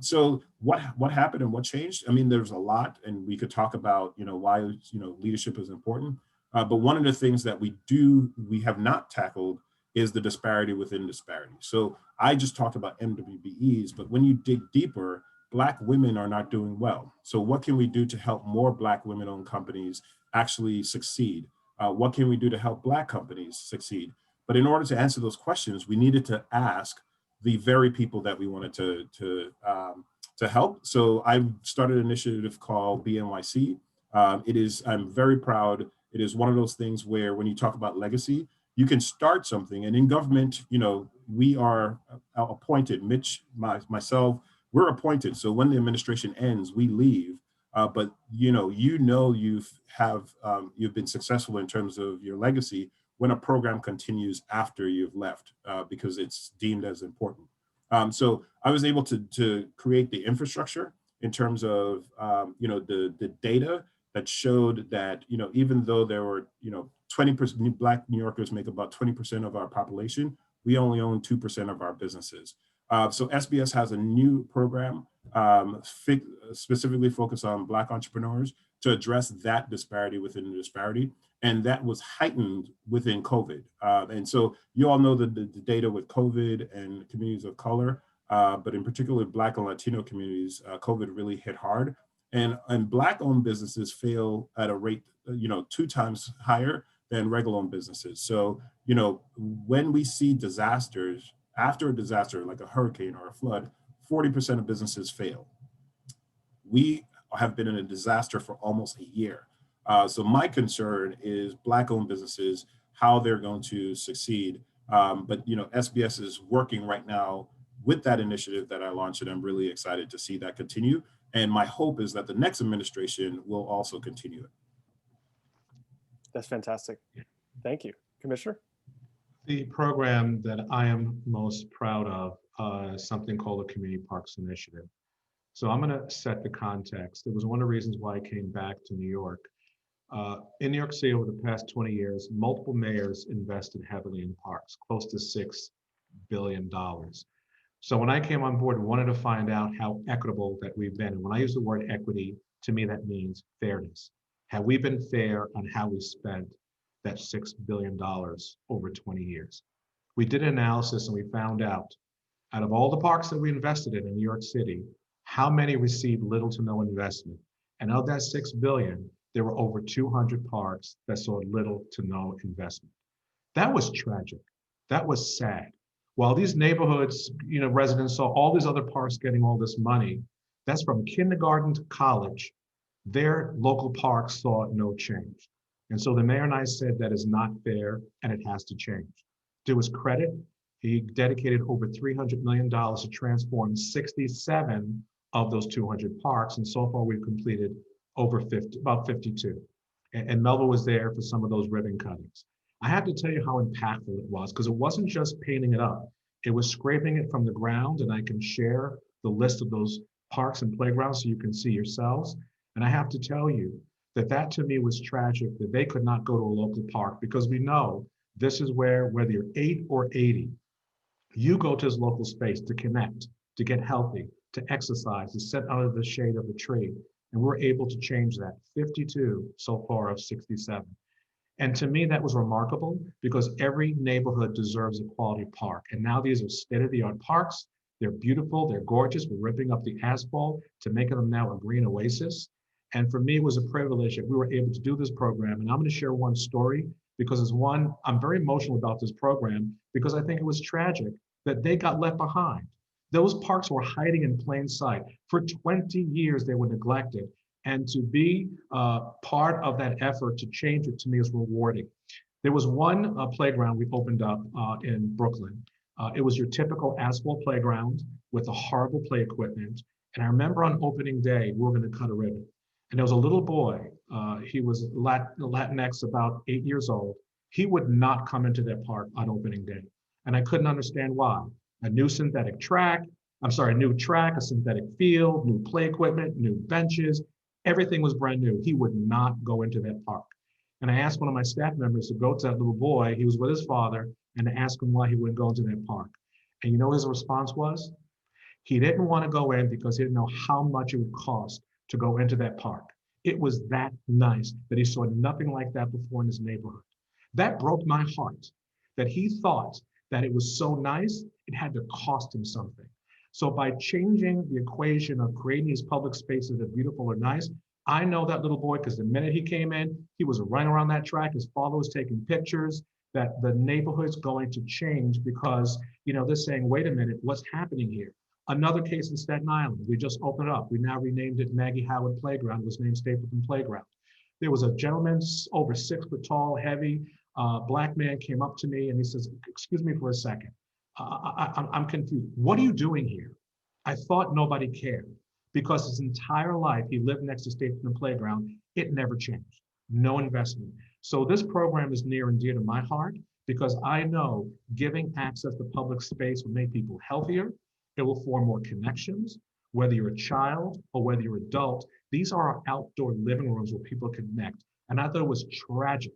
So what happened and what changed? I mean, there's a lot, and we could talk about why leadership is important. But one of the things that we have not tackled is the disparity within disparity. So I just talked about MWBEs, but when you dig deeper, Black women are not doing well. So what can we do to help more Black women-owned companies actually succeed? What can we do to help Black companies succeed? But in order to answer those questions, we needed to ask the very people that we wanted to help. So I started an initiative called BNYC. I'm very proud. It is one of those things where when you talk about legacy, you can start something. And in government, we are appointed. Mitch, myself, we're appointed. So when the administration ends, we leave. But you've been successful in terms of your legacy when a program continues after you've left, because it's deemed as important. So I was able to create the infrastructure in terms of the data that showed that even though there were 20% Black New Yorkers make about 20% of our population, we only own 2% of our businesses. So SBS has a new program specifically focused on Black entrepreneurs to address that disparity within the disparity. And that was heightened within COVID. And so you all know the data with COVID and communities of color, but in particular, Black and Latino communities, COVID really hit hard. And Black-owned businesses fail at a rate, 2 times higher than regular-owned businesses. So, when we see disasters, after a disaster like a hurricane or a flood, 40% of businesses fail. We have been in a disaster for almost a year. So my concern is Black-owned businesses, how they're going to succeed. But SBS is working right now with that initiative that I launched, and I'm really excited to see that continue. And my hope is that the next administration will also continue it. That's fantastic. Thank you. Commissioner? The program that I am most proud of is something called the Community Parks Initiative. So I'm going to set the context. It was one of the reasons why I came back to New York. In New York City over the past 20 years, multiple mayors invested heavily in parks, close to $6 billion. So when I came on board, I wanted to find out how equitable that we've been. And when I use the word equity, to me, that means fairness. Have we been fair on how we spent that $6 billion over 20 years? We did an analysis and we found out of all the parks that we invested in New York City, how many received little to no investment. And of that $6 billion, there were over 200 parks that saw little to no investment. That was tragic. That was sad. While these neighborhoods, residents saw all these other parks getting all this money, that's from kindergarten to college, their local parks saw no change. And so the mayor and I said that is not fair and it has to change. To his credit, he dedicated over $300 million to transform 67 of those 200 parks. And so far we've completed about 52. And Melva was there for some of those ribbon cuttings. I have to tell you how impactful it was, because it wasn't just painting it up. It was scraping it from the ground, and I can share the list of those parks and playgrounds so you can see yourselves. And I have to tell you that to me was tragic, that they could not go to a local park, because we know this is where, whether you're 8 or 80, you go to this local space to connect, to get healthy, to exercise, to sit under the shade of a tree. And we're able to change that, 52 so far of 67. And to me, that was remarkable, because every neighborhood deserves a quality park. And now these are state-of-the-art parks. They're beautiful, they're gorgeous. We're ripping up the asphalt to make them now a green oasis. And for me, it was a privilege that we were able to do this program. And I'm going to share one story, because as one, I'm very emotional about this program, because I think it was tragic that they got left behind. Those parks were hiding in plain sight. For 20 years, they were neglected. And to be part of that effort to change it, to me, is rewarding. There was one playground we opened up in Brooklyn. It was your typical asphalt playground with a horrible play equipment. And I remember on opening day, we were going to cut a ribbon. And there was a little boy, he was Latinx, about 8 years old. He would not come into that park on opening day. And I couldn't understand why. A new track, a synthetic field, new play equipment, new benches, everything was brand new. He would not go into that park. And I asked one of my staff members to go to that little boy, he was with his father, and to ask him why he wouldn't go into that park. And you know what his response was? He didn't want to go in because he didn't know how much it would cost to go into that park. It was that nice that he saw nothing like that before in his neighborhood. That broke my heart, that he thought that it was so nice, it had to cost him something. So by changing the equation of creating these public spaces that are beautiful or nice, I know that little boy, because the minute he came in, he was running around that track, his father was taking pictures, that the neighborhood's going to change because, they're saying, wait a minute, what's happening here? Another case in Staten Island, we just opened it up. We now renamed it Maggie Howard Playground. It was named Stapleton Playground. There was a gentleman over 6 foot tall, heavy, Black man came up to me and he says, excuse me for a second. I'm confused. What are you doing here? I thought nobody cared, because his entire life he lived next to Stapleton Playground. It never changed. No investment. So this program is near and dear to my heart, because I know giving access to public space will make people healthier. It will form more connections, whether you're a child or whether you're an adult. These are our outdoor living rooms where people connect. And I thought it was tragic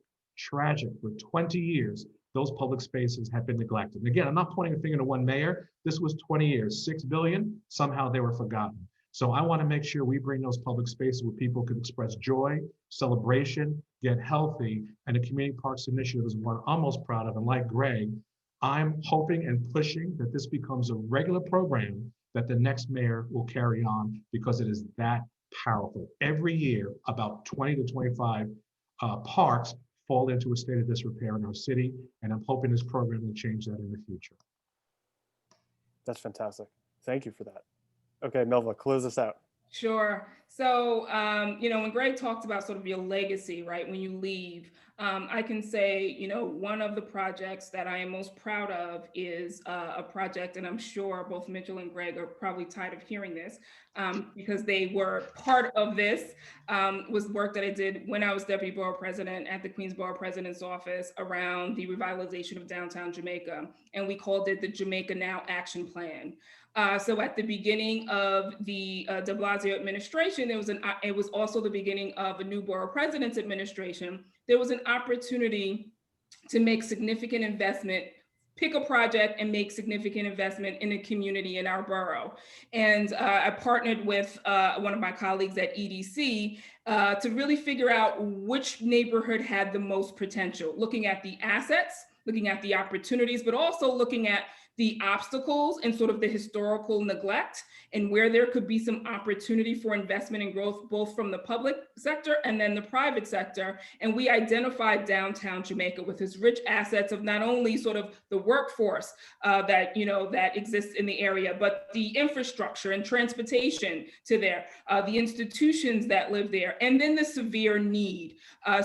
for 20 years. Those public spaces have been neglected. And again, I'm not pointing a finger to one mayor. This was 20 years, 6 billion, somehow they were forgotten. So I want to make sure we bring those public spaces where people can express joy, celebration, get healthy. And the Community Parks Initiative is one I'm most proud of. And like Gregg, I'm hoping and pushing that this becomes a regular program that the next mayor will carry on, because it is that powerful. Every year, about 20 to 25 parks fall into a state of disrepair in our city, and I'm hoping this program will change that in the future. That's fantastic. Thank you for that. Okay, Melva, close us out. Sure. So, when Gregg talked about sort of your legacy, right, when you leave, I can say, one of the projects that I am most proud of is a project, and I'm sure both Mitchell and Gregg are probably tired of hearing this because they were part of this, was work that I did when I was Deputy Borough President at the Queens Borough President's Office around the revitalization of downtown Jamaica. And we called it the Jamaica Now Action Plan. So at the beginning of the de Blasio administration, it was also the beginning of a new borough president's administration. There was an opportunity to make significant investment, pick a project and make significant investment in a community in our borough. And I partnered with one of my colleagues at EDC to really figure out which neighborhood had the most potential, looking at the assets, looking at the opportunities, but also looking at the obstacles and sort of the historical neglect and where there could be some opportunity for investment and growth, both from the public sector and then the private sector. And we identified downtown Jamaica with its rich assets of not only sort of the workforce that exists in the area, but the infrastructure and transportation to there, the institutions that live there, and then the severe need.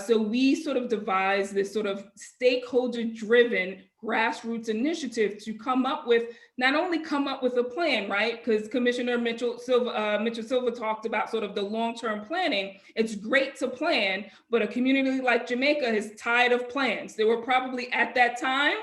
So we sort of devised this sort of stakeholder-driven grassroots initiative to not only come up with a plan, right? Because Commissioner Mitchell Silva talked about sort of the long-term planning. It's great to plan, but a community like Jamaica is tired of plans. There were probably at that time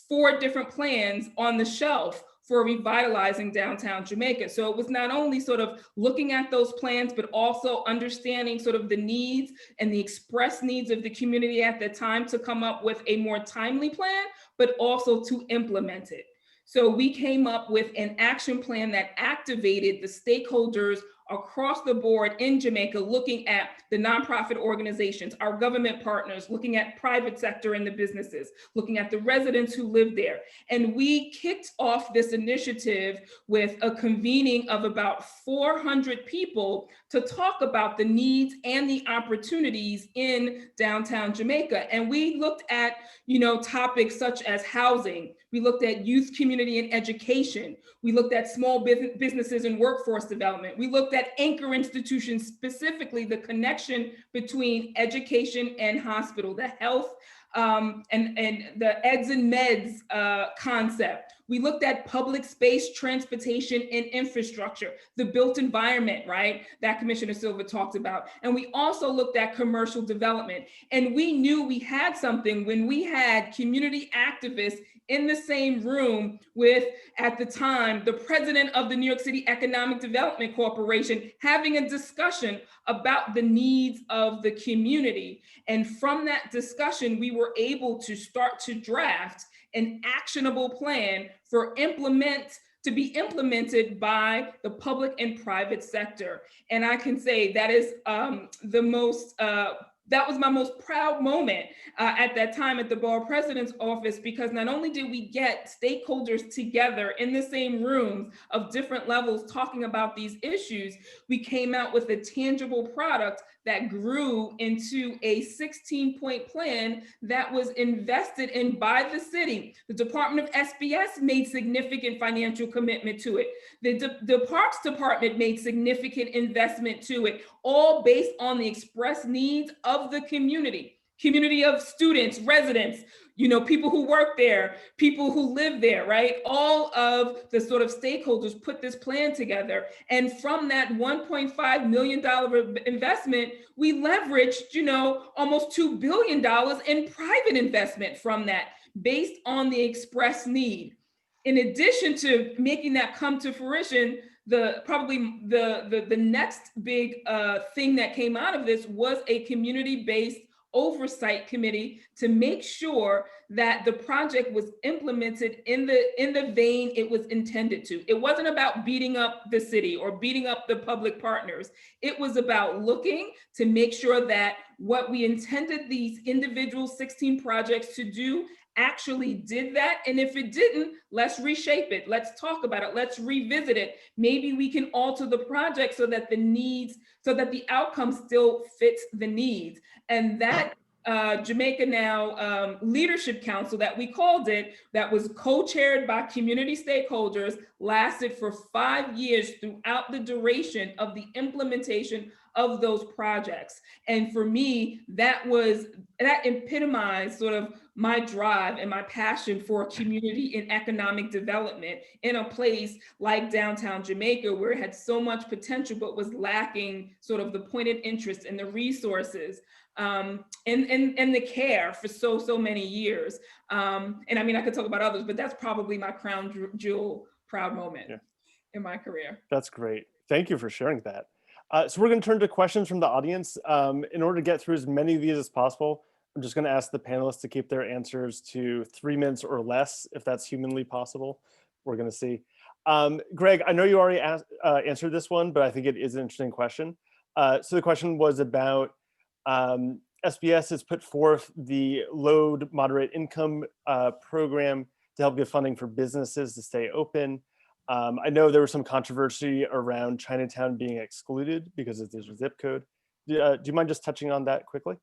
4 different plans on the shelf for revitalizing downtown Jamaica. So it was not only sort of looking at those plans, but also understanding sort of the needs and the express needs of the community at the time to come up with a more timely plan, but also to implement it. So we came up with an action plan that activated the stakeholders across the board in Jamaica, looking at the nonprofit organizations, our government partners, looking at private sector and the businesses, looking at the residents who live there. And we kicked off this initiative with a convening of about 400 people to talk about the needs and the opportunities in downtown Jamaica. And we looked at, topics such as housing. We looked at youth, community, and education. We looked at small businesses and workforce development. We looked at anchor institutions, specifically the connection between education and hospital, the health and the eds and meds concept. We looked at public space, transportation, and infrastructure, the built environment, right, that Commissioner Silva talked about. And we also looked at commercial development. And we knew we had something when we had community activists in the same room with, at the time, the president of the New York City Economic Development Corporation, having a discussion about the needs of the community. And from that discussion, we were able to start to draft an actionable plan to be implemented by the public and private sector. And I can say that is that was my most proud moment at that time at the Borough President's Office, because not only did we get stakeholders together in the same rooms of different levels talking about these issues, we came out with a tangible product that grew into a 16-point plan that was invested in by the city. The Department of SBS made significant financial commitment to it. The Parks Department made significant investment to it, all based on the express needs of the community of students, residents, people who work there, people who live there, right? All of the sort of stakeholders put this plan together. And from that $1.5 million investment, we leveraged, almost $2 billion in private investment from that, based on the express need. In addition to making that come to fruition, the next big thing that came out of this was a community-based oversight committee to make sure that the project was implemented in the vein it was intended to. It wasn't about beating up the city or beating up the public partners. It was about looking to make sure that what we intended these individual 16 projects to do actually did that. And if it didn't, let's reshape it. Let's talk about it. Let's revisit it. Maybe we can alter the project so that the outcome still fits the needs. And that Jamaica Now Leadership Council, that we called it, that was co-chaired by community stakeholders, lasted for 5 years throughout the duration of the implementation of those projects. And for me, that epitomized sort of my drive and my passion for community and economic development in a place like downtown Jamaica, where it had so much potential, but was lacking sort of the pointed interest and the resources and the care for so many years. And I mean, I could talk about others, but that's probably my crown jewel proud moment in my career. That's great. Thank you for sharing that. So we're going to turn to questions from the audience. In order to get through as many of these as possible, I'm just going to ask the panelists to keep their answers to 3 minutes or less, if that's humanly possible. We're going to see. Gregg, I know you already answered this one, but I think it is an interesting question. So the question was about SBS has put forth the low to moderate income program to help get funding for businesses to stay open. I know there was some controversy around Chinatown being excluded because of there's a zip code. Do you mind just touching on that quickly?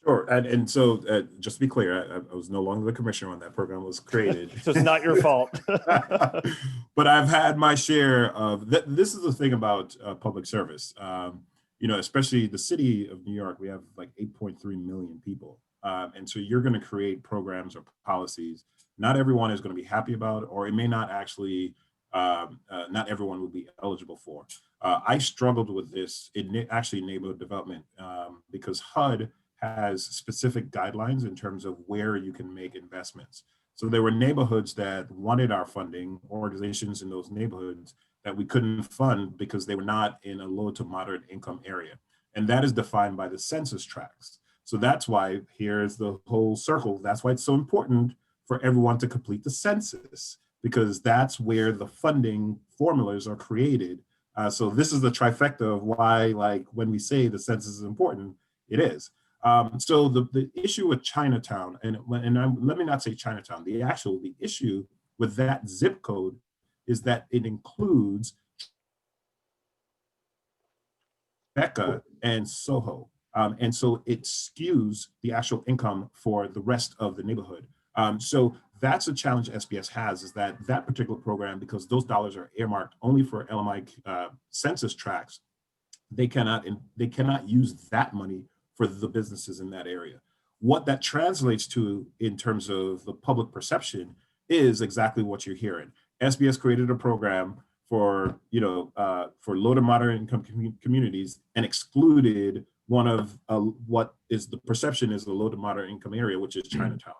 Sure. And so just to be clear, I was no longer the commissioner when that program was created. So it's not your fault. But I've had my share of this is the thing about public service. You know, especially the city of New York, we have like 8.3 million people. And so you're going to create programs or policies. Not everyone is going to be happy about, or it may not actually, not everyone will be eligible for. I struggled with this in actually neighborhood development because HUD has specific guidelines in terms of where you can make investments. So there were neighborhoods that wanted our funding, organizations in those neighborhoods that we couldn't fund because they were not in a low to moderate income area. And that is defined by the census tracts. So that's why here's the whole circle. That's why it's so important for everyone to complete the census, because that's where the funding formulas are created. So this is the trifecta of why, like, when we say the census is important, it is. So the issue with Chinatown, let me not say Chinatown, the issue with that zip code is that it includes Becca and Soho. And so it skews the actual income for the rest of the neighborhood. So that's a challenge SBS has, is that particular program, because those dollars are earmarked only for LMI census tracts, they cannot use that money for the businesses in that area. What that translates to in terms of the public perception is exactly what you're hearing. SBS created a program for, for low to moderate income communities and excluded one of what is the perception is the low to moderate income area, which is Chinatown.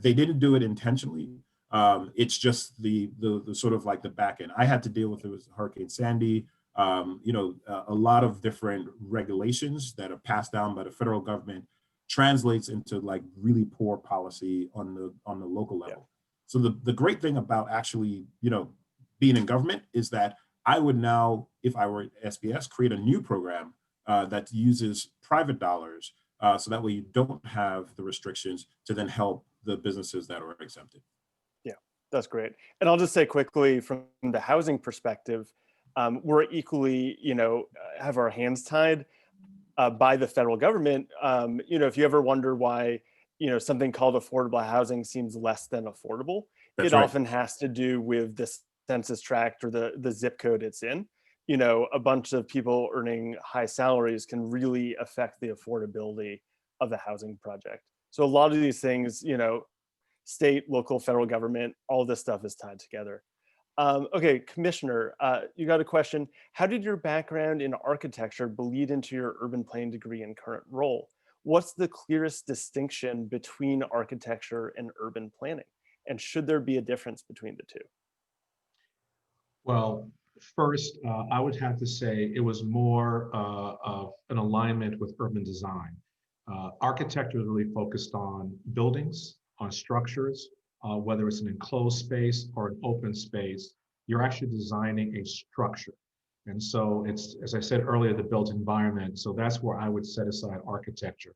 They didn't do it intentionally. It's just the sort of like the back end. I had to deal with it with Hurricane Sandy. A lot of different regulations that are passed down by the federal government translates into like really poor policy on the local level. Yeah. So the great thing about actually, being in government is that I would now, if I were at SBS, create a new program that uses private dollars so that way you don't have the restrictions to then help the businesses that are exempted. Yeah, that's great. And I'll just say quickly from the housing perspective, we're equally, have our hands tied by the federal government. If you ever wonder why, something called affordable housing seems less than affordable, it often has to do with the census tract or the zip code it's in. A bunch of people earning high salaries can really affect the affordability of the housing project. So a lot of these things, state, local, federal government, all this stuff is tied together. Okay, Commissioner, you got a question. How did your background in architecture bleed into your urban planning degree and current role? What's the clearest distinction between architecture and urban planning? And should there be a difference between the two? Well, first, I would have to say it was more of an alignment with urban design. Architecture is really focused on buildings, on structures, whether it's an enclosed space or an open space, you're actually designing a structure. And so it's, as I said earlier, the built environment. So that's where I would set aside architecture.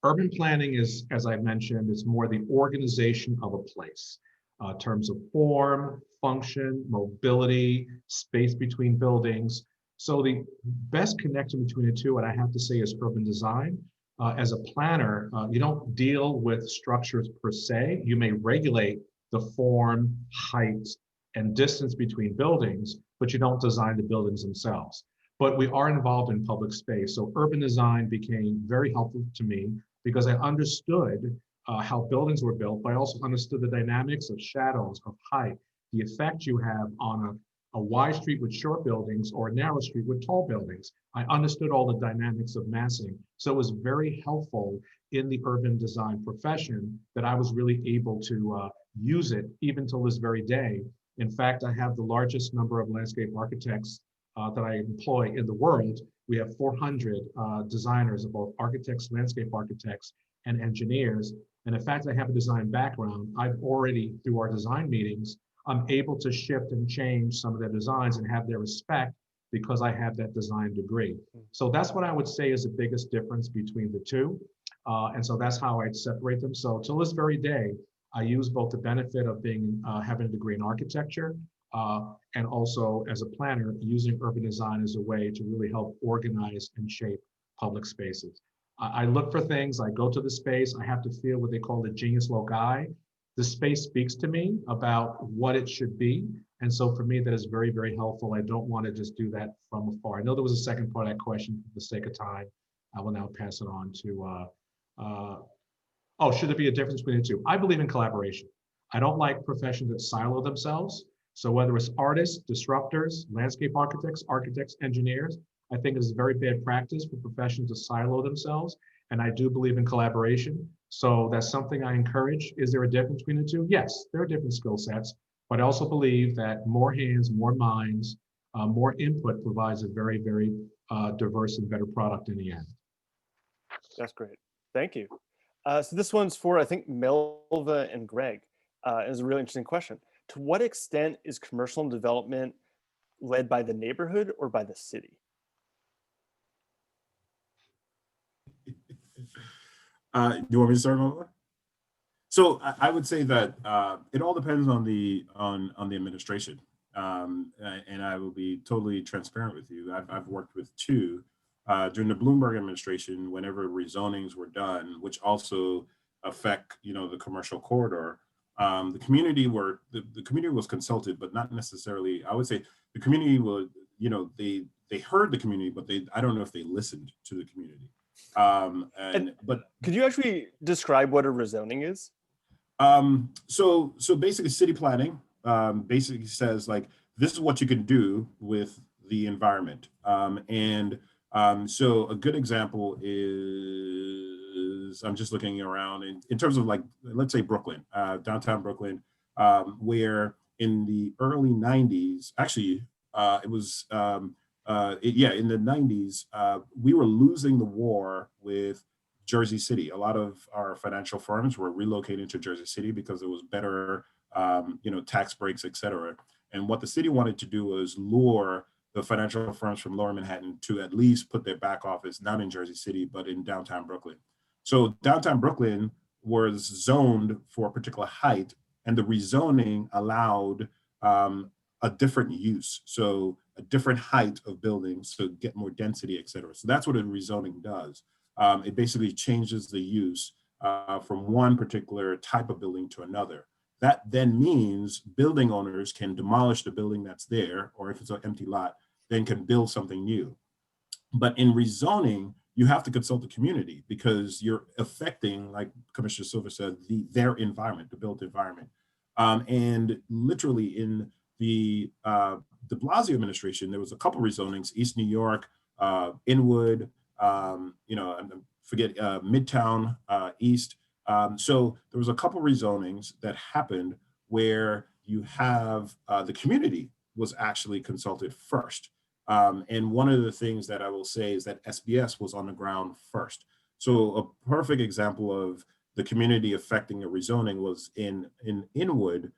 Urban planning is, as I mentioned, it's more the organization of a place in terms of form, function, mobility, space between buildings. So the best connection between the two, and I have to say, is urban design. As a planner, you don't deal with structures per se. You may regulate the form, height, and distance between buildings, but you don't design the buildings themselves. But we are involved in public space. So urban design became very helpful to me because I understood how buildings were built, but I also understood the dynamics of shadows, of height, the effect you have on a wide street with short buildings or a narrow street with tall buildings. I understood all the dynamics of massing. So it was very helpful in the urban design profession that I was really able to use it even till this very day. In fact, I have the largest number of landscape architects that I employ in the world. We have 400 designers of both architects, landscape architects, and engineers. And in fact, I have a design background. I've already, through our design meetings, I'm able to shift and change some of their designs and have their respect because I have that design degree. So that's what I would say is the biggest difference between the two. And so that's how I'd separate them. So till this very day, I use both the benefit of being having a degree in architecture and also as a planner, using urban design as a way to really help organize and shape public spaces. I look for things, I go to the space, I have to feel what they call the genius loci. The space speaks to me about what it should be. And so for me, that is very, very helpful. I don't want to just do that from afar. I know there was a second part of that question. For the sake of time, I will now pass it on to, should there be a difference between the two? I believe in collaboration. I don't like professions that silo themselves. So whether it's artists, disruptors, landscape architects, engineers, I think it is a very bad practice for professions to silo themselves. And I do believe in collaboration. So that's something I encourage. Is there a difference between the two? Yes, there are different skill sets, but I also believe that more hands, more minds, more input provides a very, very diverse and better product in the end. That's great. Thank you. So this one's for, I think, Melva and Gregg. It's a really interesting question. To what extent is commercial development led by the neighborhood or by the city? Do you want me to start over? So I would say that it all depends on the administration, and I will be totally transparent with you. I've worked with two during the Bloomberg administration. Whenever rezonings were done, which also affect the commercial corridor, the community was consulted, but not necessarily. I would say the community was they heard the community, but I don't know if they listened to the community. But could you actually describe what a rezoning is? So basically city planning basically says like, this is what you can do with the environment. So a good example is, I'm just looking around in terms of like, let's say Brooklyn, downtown Brooklyn, where in the early 90s, actually it was, in the 90s, we were losing the war with Jersey City. A lot of our financial firms were relocating to Jersey City because it was better, tax breaks, et cetera. And what the city wanted to do was lure the financial firms from Lower Manhattan to at least put their back office not in Jersey City, but in downtown Brooklyn. So downtown Brooklyn was zoned for a particular height, and the rezoning allowed a different use. So a different height of buildings to get more density, et cetera. So that's what a rezoning does. It basically changes the use from one particular type of building to another. That then means building owners can demolish the building that's there, or if it's an empty lot, then can build something new. But in rezoning, you have to consult the community because you're affecting, like Commissioner Silver said, their environment, the built environment. And literally in the de Blasio administration, there was a couple rezonings, East New York, Inwood, Midtown East. So there was a couple rezonings that happened where you have the community was actually consulted first. And one of the things that I will say is that SBS was on the ground first. So a perfect example of the community affecting a rezoning was in Inwood.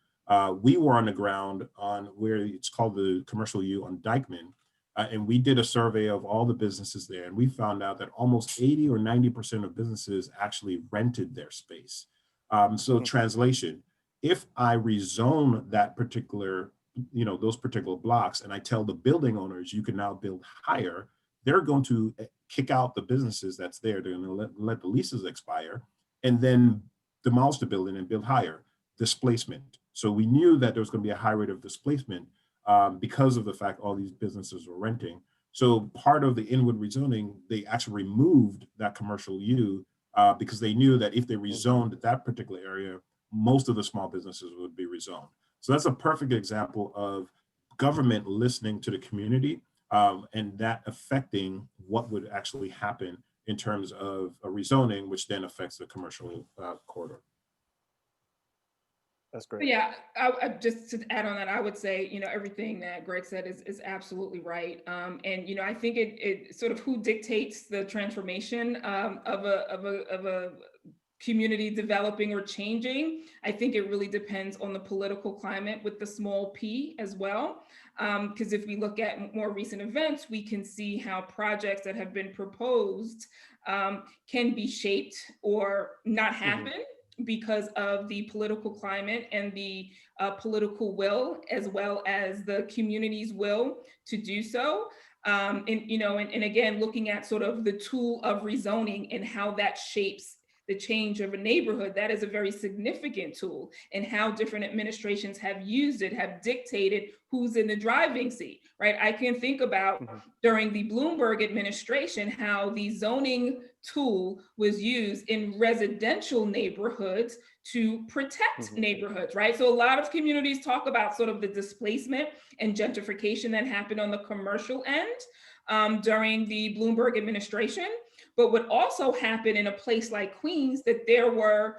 We were on the ground on where it's called the Commercial U on Dyckman. And we did a survey of all the businesses there, and we found out that almost 80 or 90% of businesses actually rented their space. So translation, if I rezone that particular, those particular blocks, and I tell the building owners, you can now build higher, they're going to kick out the businesses that's there. They're going to let the leases expire and then demolish the building and build higher. Displacement. So we knew that there was going to be a high rate of displacement because of the fact all these businesses were renting. So part of the inward rezoning, they actually removed that commercial U because they knew that if they rezoned that particular area, most of the small businesses would be rezoned. So that's a perfect example of government listening to the community and that affecting what would actually happen in terms of a rezoning, which then affects the commercial corridor. That's great. Yeah, I just to add on that, I would say, everything that Gregg said is absolutely right. And I think it sort of who dictates the transformation of a community developing or changing. I think it really depends on the political climate with the small p as well. Because if we look at more recent events, we can see how projects that have been proposed can be shaped or not happen because of the political climate and the political will, as well as the community's will to do so. And again, looking at sort of the tool of rezoning and how that shapes the change of a neighborhood, that is a very significant tool, and how different administrations have used it, have dictated who's in the driving seat, right? I can think about during the Bloomberg administration, how the zoning tool was used in residential neighborhoods to protect neighborhoods, right? So a lot of communities talk about sort of the displacement and gentrification that happened on the commercial end during the Bloomberg administration. But what also happened in a place like Queens, that there were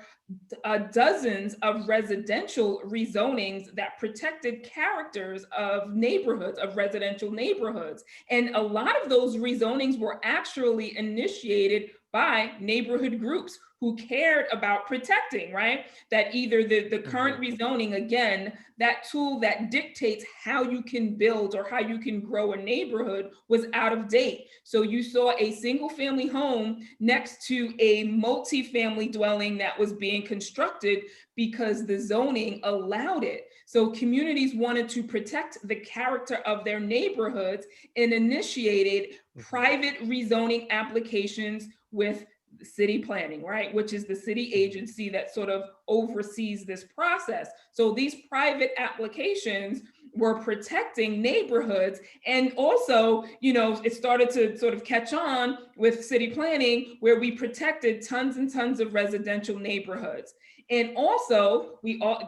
dozens of residential rezonings that protected characters of neighborhoods, of residential neighborhoods. And a lot of those rezonings were actually initiated by neighborhood groups who cared about protecting, right? That either the current rezoning, again, that tool that dictates how you can build or how you can grow a neighborhood was out of date. So you saw a single family home next to a multi-family dwelling that was being constructed because the zoning allowed it. So communities wanted to protect the character of their neighborhoods and initiated private rezoning applications with city planning, right? Which is the city agency that sort of oversees this process. So these private applications were protecting neighborhoods. And also, it started to sort of catch on with city planning, where we protected tons and tons of residential neighborhoods. And also,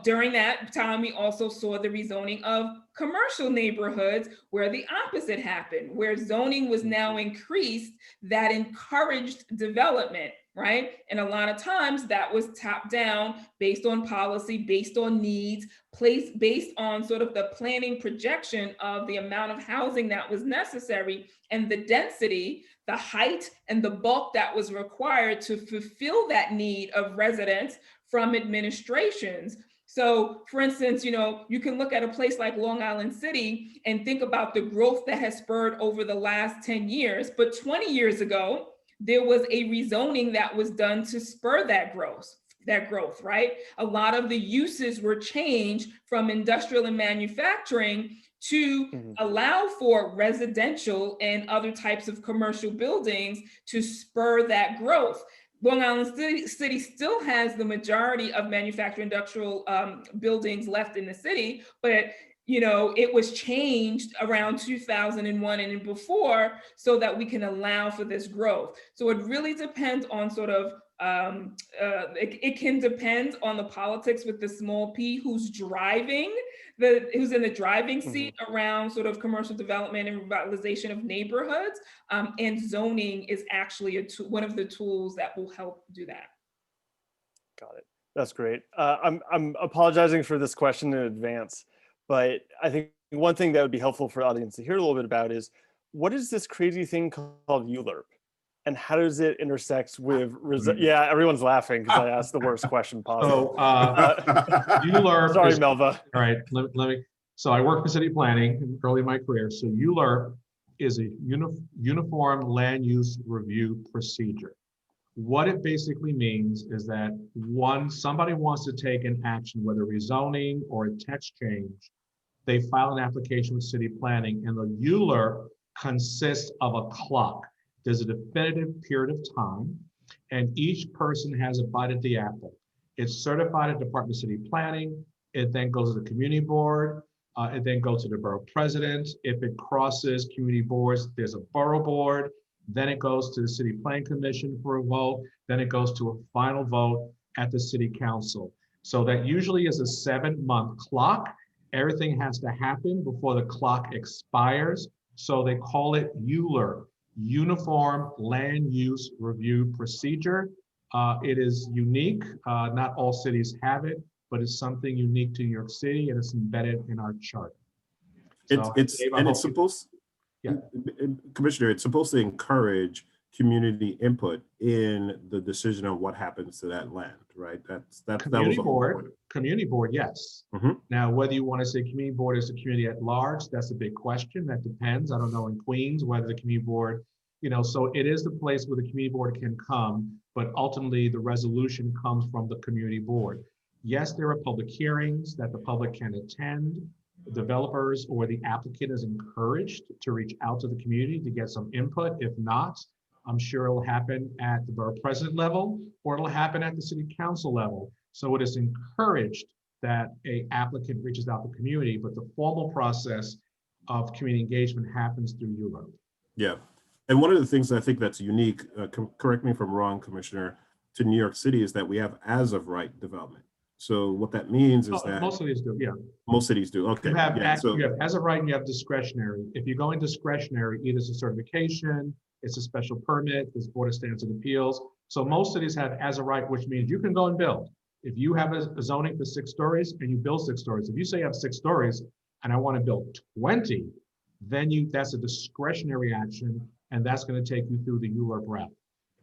during that time, we also saw the rezoning of commercial neighborhoods, where the opposite happened, where zoning was now increased that encouraged development, right? And a lot of times that was top down, based on policy, based on needs, based on sort of the planning projection of the amount of housing that was necessary and the density, the height, and the bulk that was required to fulfill that need of residents from administrations. So for instance, you can look at a place like Long Island City and think about the growth that has spurred over the last 10 years. But 20 years ago, there was a rezoning that was done to spur that growth, right? A lot of the uses were changed from industrial and manufacturing to allow for residential and other types of commercial buildings to spur that growth. Long Island City still has the majority of manufacturing industrial buildings left in the city, but it was changed around 2001 and before so that we can allow for this growth. So it really depends on sort of, it can depend on the politics with the small p, who's in the driving seat around sort of commercial development and revitalization of neighborhoods. And zoning is actually one of the tools that will help do that. Got it. That's great. I'm apologizing for this question in advance, but I think one thing that would be helpful for the audience to hear a little bit about is, what is this crazy thing called ULURP? And how does it intersect with, yeah, everyone's laughing because I asked the worst question possible. So ULURP. Sorry, Melva. All right, let me. So I worked in city planning early in my career. So ULURP is a uniform land use review procedure. What it basically means is that somebody wants to take an action, whether rezoning or a text change, they file an application with city planning, and the ULURP consists of a clock. There's a definitive period of time, and each person has a bite at the apple. It's certified at Department of City Planning. It then goes to the community board. It then goes to the borough president. If it crosses community boards, there's a borough board. Then it goes to the city planning commission for a vote. Then it goes to a final vote at the city council. So that usually is a 7-month clock. Everything has to happen before the clock expires. So they call it ULUR, Uniform Land Use Review Procedure. It is unique. Not all cities have it, but it's something unique to New York City, and it's embedded in our charter. So, It's Dave, and it's supposed, yeah. Commissioner, it's supposed to encourage community input in the decision on what happens to that land, right? That was Community the whole board, point. community board, yes. Mhm. Now, whether you want to say community board is the community at large, that's a big question. That depends. I don't know in Queens whether the community board, so it is the place where the community board can come, but ultimately the resolution comes from the community board. Yes, there are public hearings that the public can attend. Developers or the applicant is encouraged to reach out to the community to get some input. If not, I'm sure it'll happen at the borough president level, or it'll happen at the city council level. So it is encouraged that an applicant reaches out to the community, but the formal process of community engagement happens through ULUR. Yeah. And one of the things I think that's unique, correct me if I'm wrong, Commissioner, to New York City is that we have as of right development. So what that means is that most cities do, yeah. most cities do. Okay. You have, Yeah, you have as of right and you have discretionary. If you go in discretionary, either it's a certification, it's a special permit, it's Board of Standards and Appeals. So most cities have as of right, which means you can go and build. If you have a zoning for 6 stories and you build 6 stories, if you say you have 6 stories and I want to build 20, then that's a discretionary action, and that's going to take you through the ULUR route.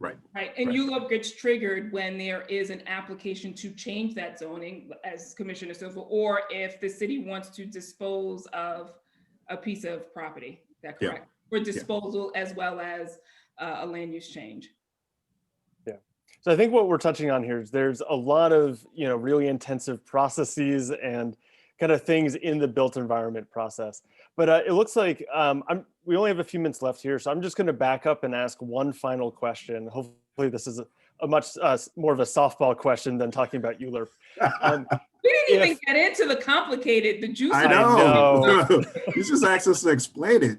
Right. Right, and ULUR gets triggered when there is an application to change that zoning, as Commissioner Silver, or if the city wants to dispose of a piece of property. Is that correct? For disposal as well as a land use change. Yeah. So I think what we're touching on here is there's a lot of really intensive processes and kind of things in the built environment process. But it looks like we only have a few minutes left here, so I'm just going to back up and ask one final question. Hopefully this is a much more of a softball question than talking about ULUR. We didn't even get into the complicated, the juicy. I know. You just asked us to explain it.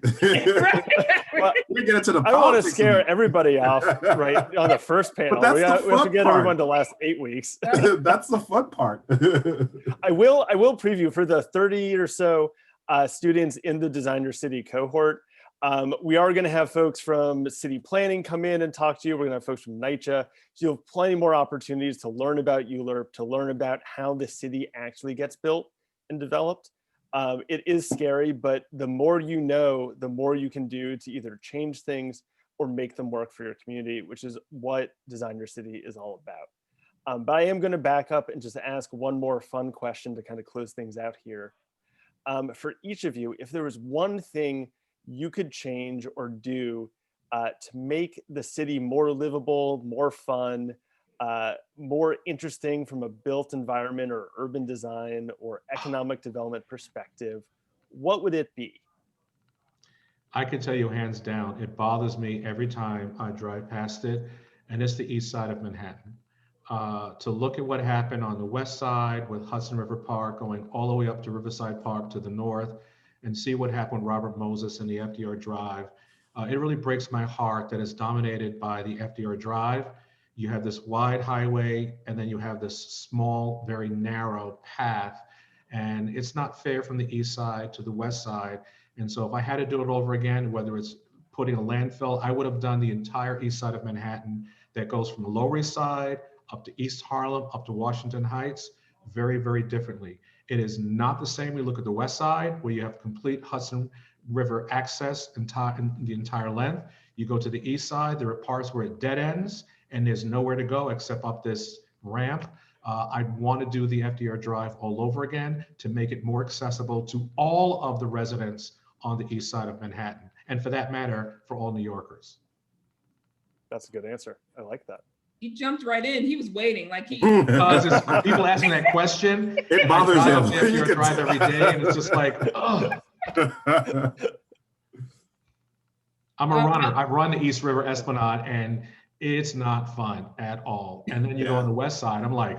Well, we get into the I don't want to scare everybody off right on the first panel. But that's we have to get everyone to last 8 weeks. That's the fun part. I will preview for the 30 or so students in the Designer City cohort. We are going to have folks from city planning come in and talk to you. We're going to have folks from NYCHA. So you'll have plenty more opportunities to learn about ULUR, to learn about how the city actually gets built and developed. It is scary, but the more you know, the more you can do to either change things or make them work for your community, which is what Design Your City is all about. But I am going to back up and just ask one more fun question to kind of close things out here. For each of you, if there was one thing you could change or do to make the city more livable, more fun, more interesting from a built environment or urban design or economic development perspective, what would it be? I can tell you hands down, it bothers me every time I drive past it, and it's the east side of Manhattan. To look at what happened on the west side with Hudson River Park going all the way up to Riverside Park to the north, and see what happened with Robert Moses and the FDR Drive. It really breaks my heart that it's dominated by the FDR Drive. You have this wide highway, and then you have this small, very narrow path. And it's not fair from the east side to the west side. And so if I had to do it over again, whether it's putting a landfill, I would have done the entire east side of Manhattan that goes from the Lower East Side up to East Harlem, up to Washington Heights, very, very differently. It is not the same. We look at the west side where you have complete Hudson River access in the entire length. You go to the east side, there are parts where it dead ends and there's nowhere to go except up this ramp. I'd want to do the FDR Drive all over again to make it more accessible to all of the residents on the east side of Manhattan. And for that matter, for all New Yorkers. That's a good answer. I like that. He jumped right in. He was waiting. Like he. People asking that question. It bothers him. FDR Drive every day, and it's just like, oh. I'm a runner. I've run the East River Esplanade and it's not fun at all. And then you go on the west side, I'm like,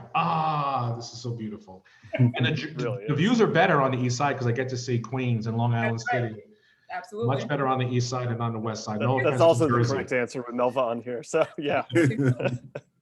this is so beautiful. And the views are better on the east side because I get to see Queens and Long Island City. Absolutely. Much better on the east side than on the west side. No That's also the correct answer with Melva on here. So yeah.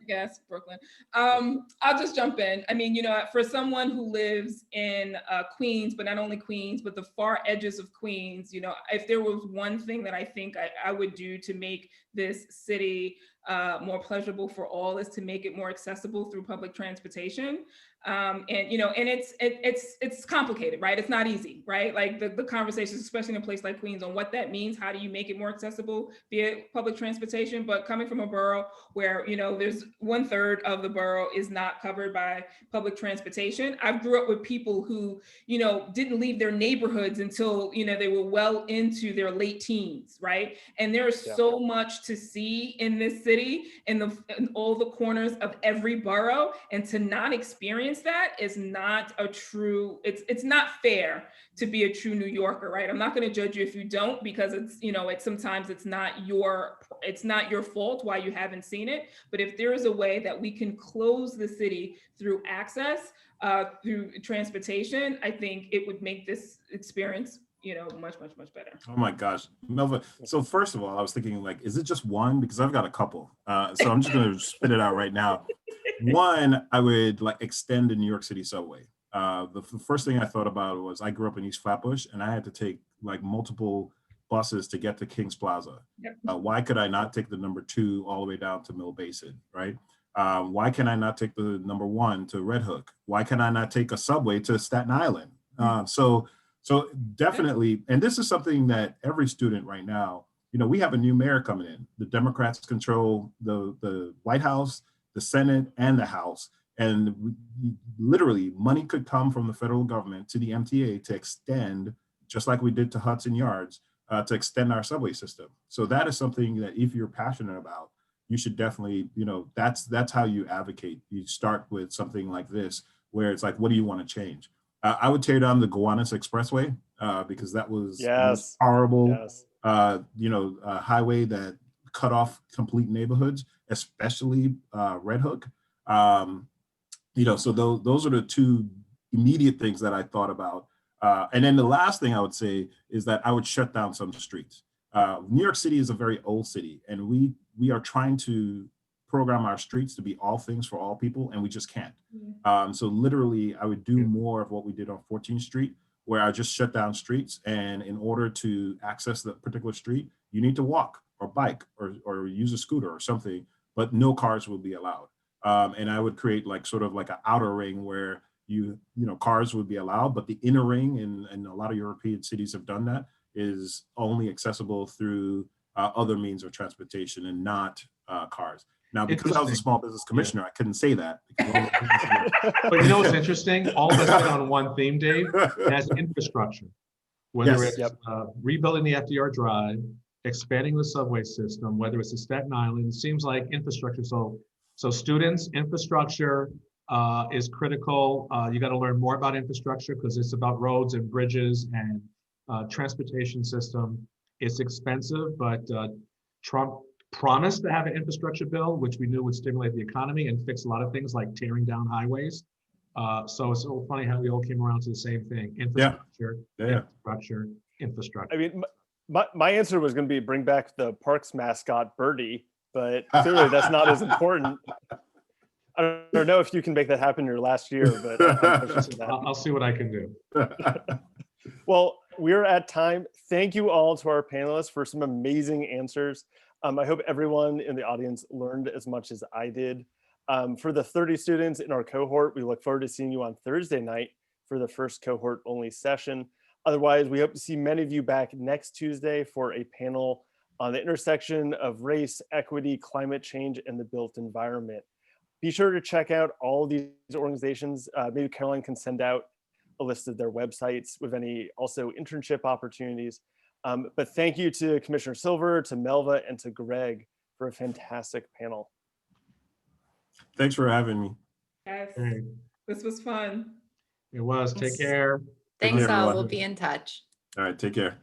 Yes, Brooklyn. I'll just jump in. I mean, for someone who lives in Queens, but not only Queens, but the far edges of Queens, if there was one thing that I think I would do to make this city more pleasurable for all is to make it more accessible through public transportation. And it's complicated, right? It's not easy, right? Like the conversations, especially in a place like Queens, on what that means. How do you make it more accessible via public transportation? But coming from a borough where, there's 1/3 of the borough is not covered by public transportation. I grew up with people who, didn't leave their neighborhoods until, they were well into their late teens, right? And there's so much to see in this city, in all the corners of every borough, and to not experience that is not a true, it's not fair to be a true New Yorker, right? I'm not going to judge you if you don't, because it's sometimes it's not your fault why you haven't seen it. But if there is a way that we can close the city through access, through transportation, I think it would make this experience much, much, much better. Oh my gosh, Melva. So first of all, I was thinking, like, is it just one? Because I've got a couple. So I'm just going to spit it out right now. One, I would extend the New York City subway. The first thing I thought about was I grew up in East Flatbush and I had to take multiple buses to get to Kings Plaza. Yep. Why could I not take the number 2 all the way down to Mill Basin, right? Why can I not take the number 1 to Red Hook? Why can I not take a subway to Staten Island? So definitely, and this is something that every student right now, we have a new mayor coming in. The Democrats control the White House, the Senate, and the House. And literally money could come from the federal government to the MTA to extend, just like we did to Hudson Yards, to extend our subway system. So that is something that if you're passionate about, you should definitely, that's how you advocate. You start with something like this, where it's like, what do you want to change? I would tear down the Gowanus Expressway because that was the most horrible, highway that cut off complete neighborhoods, especially Red Hook. So those are the 2 immediate things that I thought about. And then the last thing I would say is that I would shut down some streets. New York City is a very old city, and we are trying to program our streets to be all things for all people, and we just can't. So literally, I would do more of what we did on 14th Street, where I just shut down streets, and in order to access the particular street, you need to walk or bike or use a scooter or something, but no cars will be allowed. And I would create sort of an outer ring where cars would be allowed, but the inner ring, and a lot of European cities have done that, is only accessible through other means of transportation and not cars. Now, because I was a small business commissioner, I couldn't say that. But what's interesting? All of us hit on one theme, Dave, as infrastructure. Whether it's rebuilding the FDR Drive, expanding the subway system, whether it's the Staten Island, it seems like infrastructure. So students, infrastructure is critical. You got to learn more about infrastructure because it's about roads and bridges and transportation system. It's expensive, but Trump promised to have an infrastructure bill, which we knew would stimulate the economy and fix a lot of things like tearing down highways. So it's so funny how we all came around to the same thing: infrastructure, infrastructure. I mean, my answer was going to be bring back the Parks mascot Birdie, but clearly that's not as important. I don't know if you can make that happen in your last year, but I'll see what I can do. Well, we're at time. Thank you all to our panelists for some amazing answers. I hope everyone in the audience learned as much as I did. For the 30 students in our cohort, we look forward to seeing you on Thursday night for the first cohort only session. Otherwise, we hope to see many of you back next Tuesday for a panel on the intersection of race, equity, climate change, and the built environment. Be sure to check out all of these organizations. Maybe Caroline can send out a list of their websites with any also internship opportunities. But thank you to Commissioner Silver, to Melva, and to Gregg for a fantastic panel. Thanks for having me. Yes, this was fun. It was. Take care. Thanks all. everyone. We'll be in touch. All right, take care.